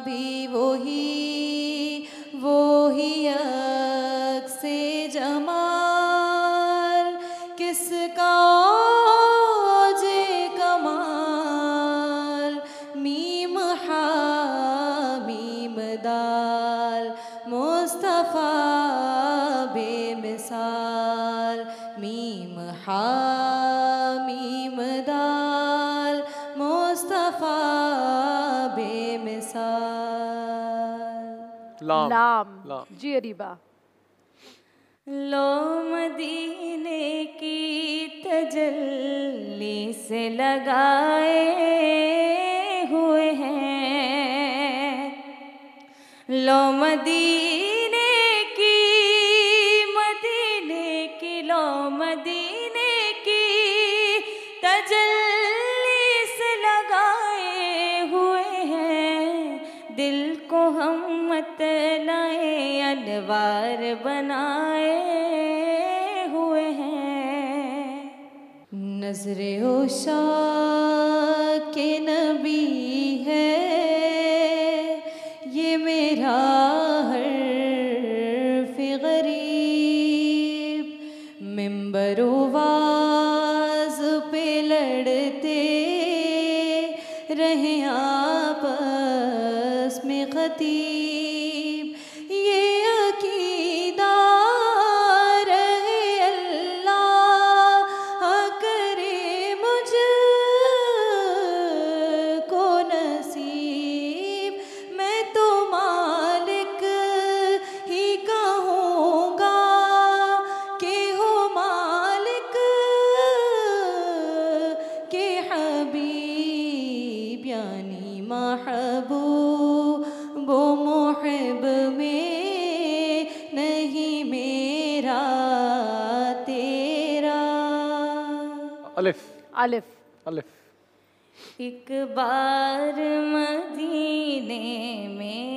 भी वही अक्से जमाल, किसका औजे कमाल दाल मुस्तफ़ा बेमिसाल मीम हा मीम दाल मुस्तफ़ा बेमिसाल। लाम जी अरीबा। लो मदीने की तजल्ली से लगाए हुए हैं, लो मदीने की लो मदीने की तजल्ली से लगाए हुए हैं, दिल को हम मतलाए अनवार बनाए हुए हैं। नजरे ओशा के नबी है ये मेरा हर्फ गरीब, मिंबरो वाज पे लड़ते रहे आपस में खतीब, ये अकीदा रहे अल्लाह करे मुझको नसीब, मैं तो मालिक ही कहूँगा कि हो मालिक के हबीब, यानी महबूब वो मुहिब में नहीं मेरा तेरा। अलिफ अलिफ अलिफ। एक बार मदीने में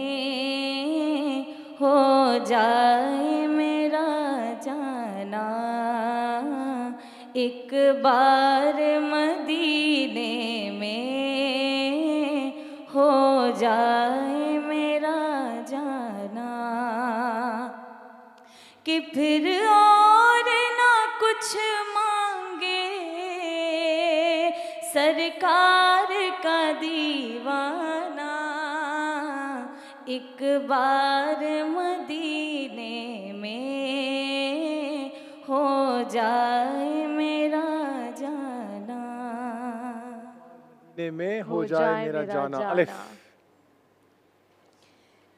हो जाए मेरा जाना, एक बार मदीने में हो जाए मेरा जाना, कि फिर और ना कुछ मांगे सरकार का दीवाना, एक बार मदीने में हो जाए मेरा जाना, मदीने में हो जाए मेरा जाना। अलिफ।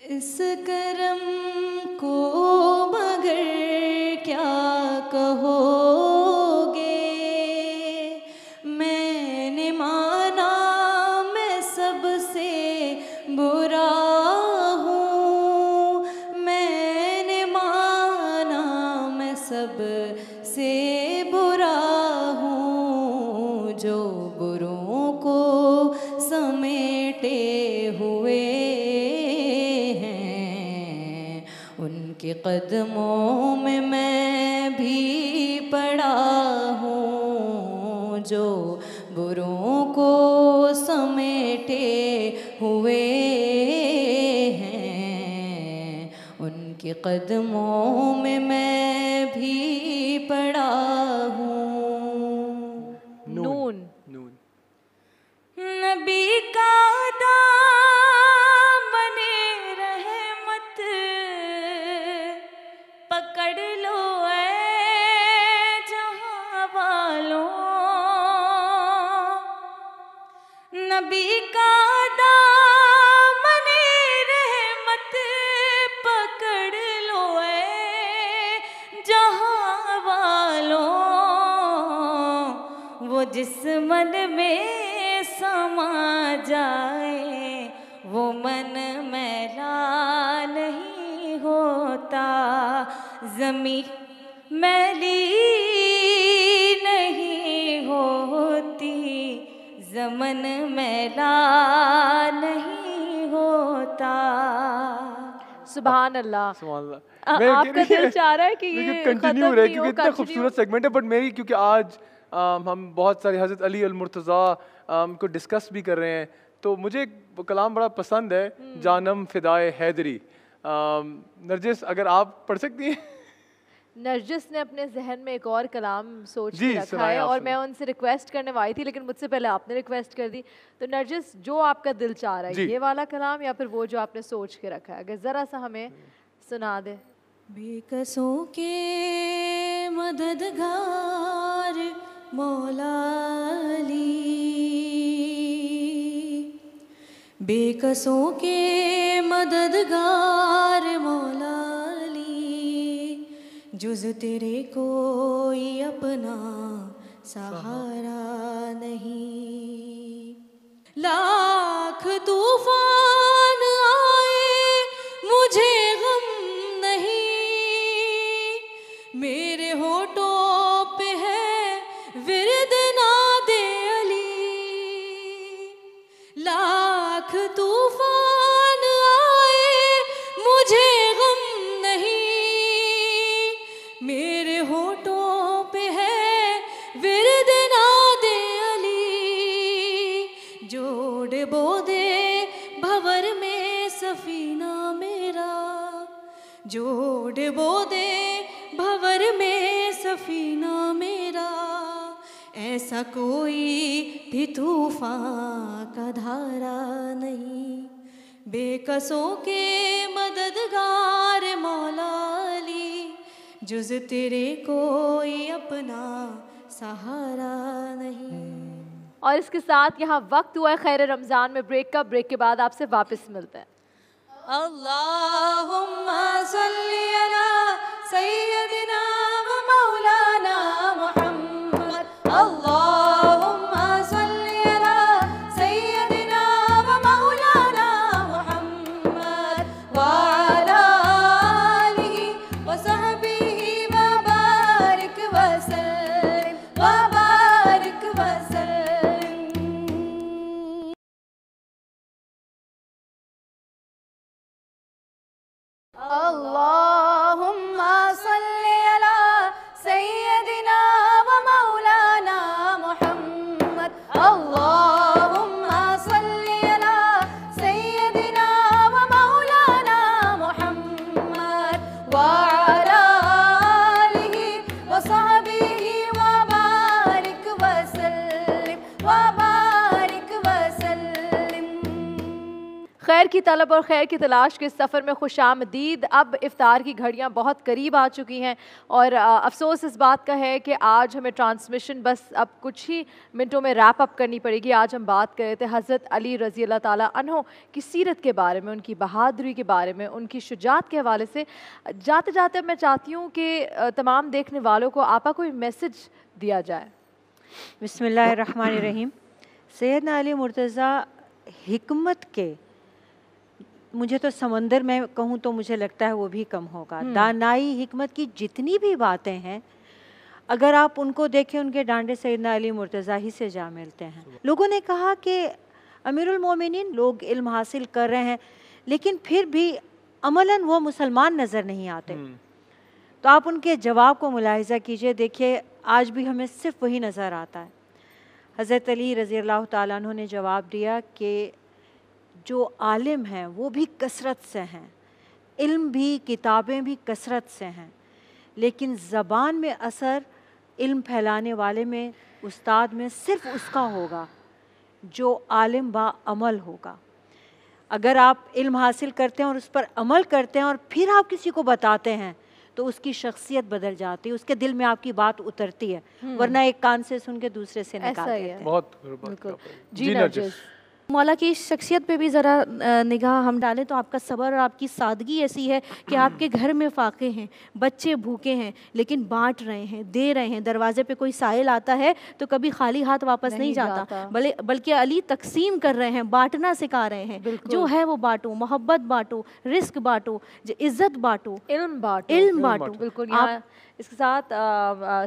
इस करम को मगर क्या कहोगे, मैंने माना मैं सबसे बुरा हूँ, मैंने माना मैं सबसे बुरा हूँ, जो बुरों को समेटे हुए उनके कदमों में मैं भी पड़ा हूँ, जो बुरों को समेटे हुए हैं उनके कदमों में मैं भी पड़ा हूँ। नून नून। नबी का दामने रहमत पकड़ लो ऐ जहां वालों, नबी का दामने रहमत पकड़ लो ऐ जहां वालों, वो जिस मन में समा जाए वो मन मैला नहीं होता, ज़मीं मैली नहीं होती, ज़मन मैला नहीं होता। सुभान अल्लाह। सुभान अल्लाह। आपका दिल चाह रहा है कि ये कंटिन्यू रहे क्योंकि इतना खूबसूरत सेगमेंट है, बट मेरी क्योंकि आज हम बहुत सारे हज़रत अली अल मुर्तज़ा को डिस्कस भी कर रहे हैं, तो मुझे कलाम बड़ा पसंद है, जानम फ़िदाए हैदरी। नरजिस अगर आप पढ़ सकती हैं। नरजिस ने अपने जहन में एक और कलाम सोच जी, के रखा सुनाए है आप और सुनाए। मैं उनसे रिक्वेस्ट करने वाली थी, लेकिन मुझसे पहले आपने रिक्वेस्ट कर दी। तो नरजिस, जो आपका दिल चाह रहा है, जी। ये वाला कलाम या फिर वो जो आपने सोच के रखा है, अगर ज़रा सा हमें सुना दे। बेकसों के मददगार मौला अली, बेकसों के मददगार मौला अली, जुज़ तेरे कोई अपना सहारा नहीं। लाख तूफान आए मुझे गम नहीं, मेरे होठों पे है विरद नादे अली। लाख तूफान आए मुझे गम नहीं, मेरे होठों पे है विरद नादे अली। जोड़ बोदे भंवर में सफीना मेरा, जोड़ बोदे भंवर में सफीना मेरा, ऐसा कोई भी तूफान का धारा नहीं। बेकसों के मददगार मौला अली, जुज़ तेरे कोई अपना सहारा नहीं। और इसके साथ यहाँ वक्त हुआ है खैर रमज़ान में ब्रेक का। ब्रेक के बाद आपसे वापस मिलते हैं। अल्लाहुम्मा सल्ली अला सय्यदिना व मौलाना मुहम्मद। अल्लाहुम्मा सल्ली अला सय्यदिना व मौलाना मुहम्मद व अला आलिहि व सहबिहि व बारिक व सल्लिम व बारिक व सल्लिम। अल्लाहुम्मा सल्ली अला सय्यदिना व मौलाना मुहम्मद। अल्लाहुम्मा सल्ली अला सय्यदिना व मौलाना मुहम्मद व अला आलिहि व सहबिहि व बारिक व सल्लिम व बारिक व सल्लिम। खैर की तलब और खैर की तलाश के सफ़र में खुशामदीद। अब इफ्तार की घड़ियाँ बहुत करीब आ चुकी हैं और अफसोस इस बात का है कि आज हमें ट्रांसमिशन बस अब कुछ ही मिनटों में रैप अप करनी पड़ेगी। आज हम बात कर रहे थे हज़रत अली रज़ी अल्लाह ताला अन्हो की सीरत के बारे में, उनकी बहादुरी के बारे में, उनकी शुजात के हवाले से। जाते जाते मैं चाहती हूँ कि तमाम देखने वालों को आपा कोई मैसेज दिया जाए। बिस्मिल्लाहिर्रहमानिर्रहीम। सैयदना अली मुर्तज़ा हिकमत के, मुझे तो समंदर में कहूँ तो मुझे लगता है वो भी कम होगा। दानाई हिकमत की जितनी भी बातें हैं, अगर आप उनको देखें, उनके डांडे सैयदना अली मुर्तज़ा ही से जा मिलते हैं। लोगों ने कहा कि अमीरुल मोमिनीन, लोग इल्म हासिल कर रहे हैं लेकिन फिर भी अमलन वो मुसलमान नज़र नहीं आते। तो आप उनके जवाब को मुलाहिज़ा कीजिए, देखिए आज भी हमें सिर्फ वही नज़र आता है। हज़रत अली रज़ी अल्लाह ताला अन्हु ने जवाब दिया कि जो आलिम हैं वो भी कसरत से हैं, इल्म भी, किताबें भी कसरत से हैं, लेकिन ज़बान में असर इल्म फैलाने वाले में, उस्ताद में सिर्फ उसका होगा जो आलिम बा अमल होगा। अगर आप इल्म हासिल करते हैं और उस पर अमल करते हैं और फिर आप किसी को बताते हैं तो उसकी शख्सियत बदल जाती है, उसके दिल में आपकी बात उतरती है, वरना एक कान से सुन के दूसरे से निकाल देते हैं। बहुत जी नरजिस। मौला की शख्सियत पे भी ज़रा निगाह हम डालें तो आपका सब्र और आपकी सादगी ऐसी है कि आपके घर में फाके हैं, बच्चे भूखे हैं लेकिन बांट रहे हैं, दे रहे हैं। दरवाजे पे कोई साइल आता है तो कभी खाली हाथ वापस नहीं जाता, बल्कि अली तकसीम कर रहे हैं, बांटना सिखा रहे हैं। जो है वो बांटो, मोहब्बत बांटो, रिस्क बांटो, इज़्ज़त बांटो, इल्म बांटो, इल्म बांटो। बिल्कुल। यहाँ इसके साथ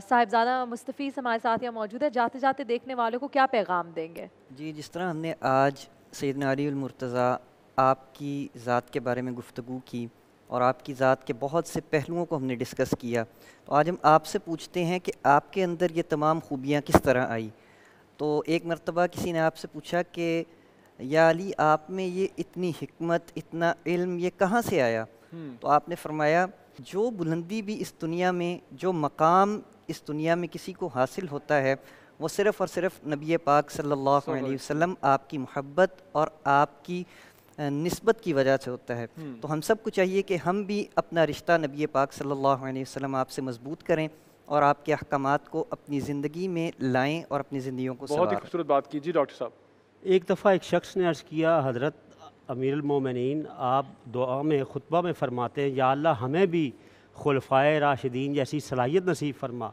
साहिबजादा मुस्तफ़ीज़ हमारे साथ यहाँ मौजूद है। जाते जाते देखने वालों को क्या पैगाम देंगे? जी, जिस तरह हमने आज सैयदना अली मुर्तज़ा आपकी ज़ात के बारे में गुफ्तगू की और आपकी ज़ात के बहुत से पहलुओं को हमने डिस्कस किया, तो आज हम आपसे पूछते हैं कि आपके अंदर ये तमाम खूबियाँ किस तरह आई। तो एक मरतबा किसी ने आपसे पूछा कि या अली, आप में ये इतनी हिकमत, इतना इल्म, ये कहाँ से आया? तो आपने फरमाया जो बुलंदी भी इस दुनिया में, जो मकाम इस दुनिया में किसी को हासिल होता है, वो सिर्फ़ और सिर्फ नबी पाक सल्लल्लाहु अलैहि वसल्लम आपकी मोहब्बत और आपकी निस्बत की वजह से होता है। तो हम सबको चाहिए कि हम भी अपना रिश्ता नबी पाक सल्लल्लाहु अलैहि वसल्लम आपसे मजबूत करें और आपके अहकामात को अपनी ज़िंदगी में लाएं और अपनी ज़िंदगियों को बहुत ही खूबसूरत बात की जी डॉक्टर साहब। एक दफ़ा एक शख्स ने अर्ज़ किया, हज़रत अमीरुल मोमिनीन आप दुआ में खुतबा में फरमाते हैं, या अल्लाह हमें भी खुलफ़ाए राशिदीन जैसी सलाहियत नसीब फरमा।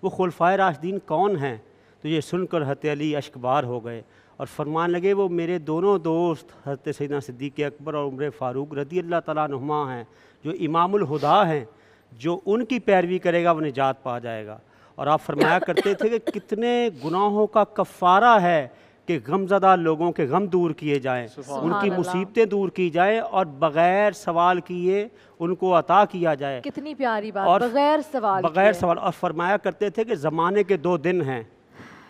वो खुलफ़ाए राशिदीन कौन हैं? तो ये सुनकर हज़रत अली अश्कबार हो गए और फरमान लगे, वो मेरे दोनों दोस्त हज़रत सैयदना सिद्दीक़ अकबर और उमर फ़ारूक रज़ी अल्लाह तआला अन्हुमा हैं, जो इमामुल हुदा हैं, जो उनकी पैरवी करेगा वो निजात पा जाएगा। और आप फरमाया करते थे कि कितने गुनाहों का कफ़ारा है कि गमज़दा लोगों के गम दूर किए जाएँ, उनकी मुसीबतें दूर की जाएँ और बग़ैर सवाल किए उनको अता किया जाए। कितनी प्यारी बात, और बग़ैर सवाल। और फरमाया करते थे कि ज़माने के 2 दिन हैं,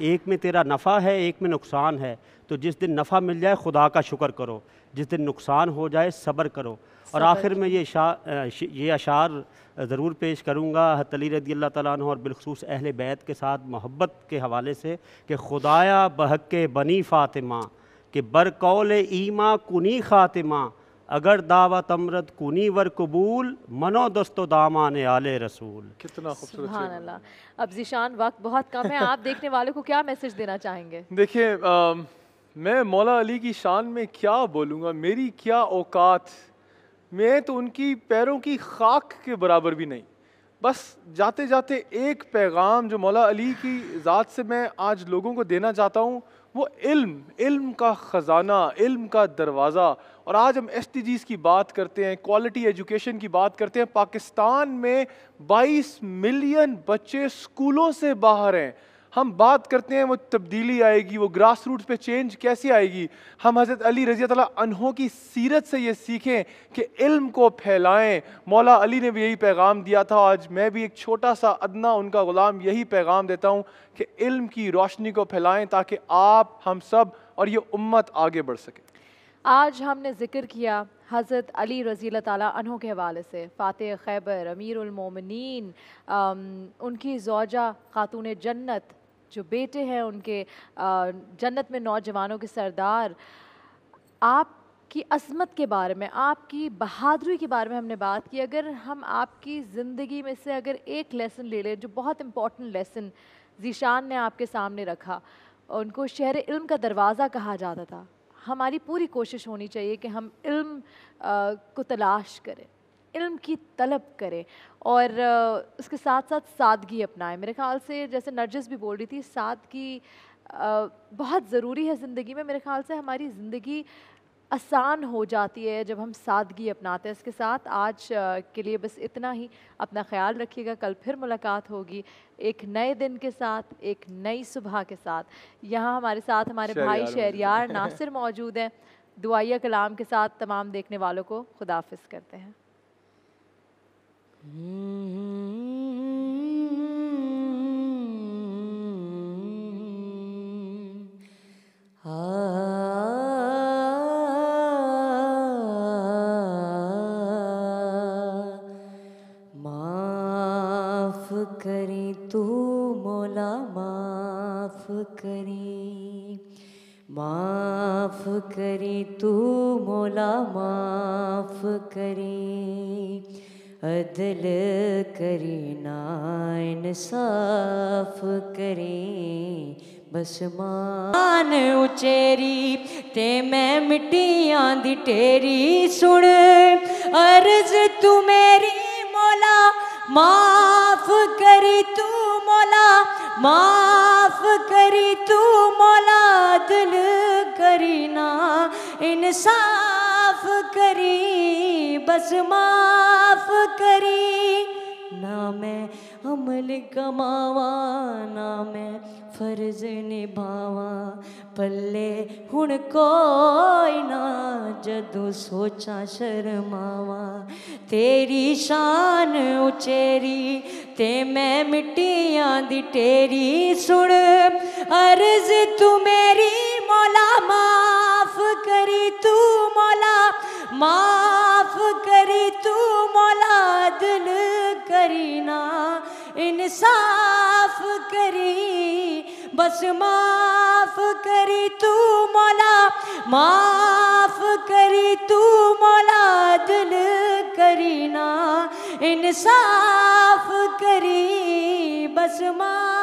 एक में तेरा नफ़ा है, एक में नुकसान है। तो जिस दिन नफ़ा मिल जाए खुदा का शुक्र करो, जिस दिन नुकसान हो जाए सब्र करो। और आखिर में ये अशार ज़रूर पेश करूँगा हज़रत अली रज़ी अल्लाह तआला अन्हु और बिलख़ुसूस अहले बैत के साथ मोहब्बत के हवाले से कि खुदाया बहक़ बनी फ़ातिमा कि बरकौल ईमा कुनी ख़ातिमा अगर दावत अमरत कुनी वर कबूल मनो दस्तो दामान आले रसूल। कितना खूबसूरत। सुभान अल्लाह। अब ज़ीशान वक्त बहुत कम है, आप देखने वालों को क्या मैसेज देना चाहेंगे? देखिए मैं मौला अली की शान में क्या बोलूँगा, मेरी क्या औकात, मैं तो उनकी पैरों की खाक के बराबर भी नहीं। बस जाते जाते एक पैगाम जो मौला अली की ज़ात से मैं आज लोगों को देना चाहता हूँ, वो इल्म का ख़जाना, इल्म का दरवाज़ा। और आज हम SDGs की बात करते हैं, क्वालिटी एजुकेशन की बात करते हैं। पाकिस्तान में 22 मिलियन बच्चे स्कूलों से बाहर हैं। हम बात करते हैं वो तब्दीली आएगी, वो ग्रास रूट्स पे चेंज कैसे आएगी। हम हज़रत अली रज़ी अल्लाह अन्हो की सीरत से ये सीखें कि इल्म को फैलाएं। मौला अली ने भी यही पैगाम दिया था। आज मैं भी एक छोटा सा अदना उनका ग़ुलाम यही पैगाम देता हूँ कि इल्म की रोशनी को फैलाएं ताकि आप, हम सब और ये उम्मत आगे बढ़ सके। आज हमने ज़िक्र किया हज़रत अली रज़ी अल्लाह ताला अन्हो के हवाले से, फ़ातिह खैबर, अमीरुल मोमिनीन, उनकी ज़ौजा खातून जन्नत, जो बेटे हैं उनके जन्नत में नौजवानों के सरदार। आपकी अज़मत के बारे में, आपकी बहादुरी के बारे में हमने बात की। अगर हम आपकी ज़िंदगी में से अगर एक लेसन ले लें, जो बहुत इम्पॉर्टेंट लेसन ज़ीशान ने आपके सामने रखा, उनको शहर इल्म का दरवाज़ा कहा जाता था। हमारी पूरी कोशिश होनी चाहिए कि हम इल्म को तलाश करें, इल्म की तलब करें और उसके साथ साथ सादगी अपनाएं। मेरे ख़्याल से जैसे नरजिस भी बोल रही थी, सादगी बहुत ज़रूरी है ज़िंदगी में। मेरे ख़्याल से हमारी ज़िंदगी आसान हो जाती है जब हम सादगी अपनाते हैं। इसके साथ आज के लिए बस इतना ही। अपना ख्याल रखिएगा, कल फिर मुलाकात होगी एक नए दिन के साथ, एक नई सुबह के साथ। यहाँ हमारे साथ हमारे भाई शहरियार नासिर मौजूद हैं। दुआया कलाम के साथ तमाम देखने वालों को खुदाफिज करते हैं। माफ करी तू मौला, माफ करी, माफ करी तू मौला, माफ करी, अदल करी ना इंसाफ करी, बस मान उचेरी ते मैं मिट्टियां दी टेरी। सुन अर्ज तू मेरी मौला, माफ करी तू मौला, माफ करी तू मौला, दिल करी ना इंसाफ करी, बस माफ करी। ना मैं अमल कमावा, ना मैं फर्ज निभावा, पल्ले हुण कोई ना जदों सोचा शर्मावा। तेरी शान उचेरी ते मैं मिट्टियां दी टेरी। सुन अर्ज तू मेरी मौला, माफ करी तू मौला, माफ करी तू मौला, दिल इंसाफ करी, बस माफ करी तू मौला, माफ करी तू मौला, दिल करी ना इंसाफ करी, बस माफ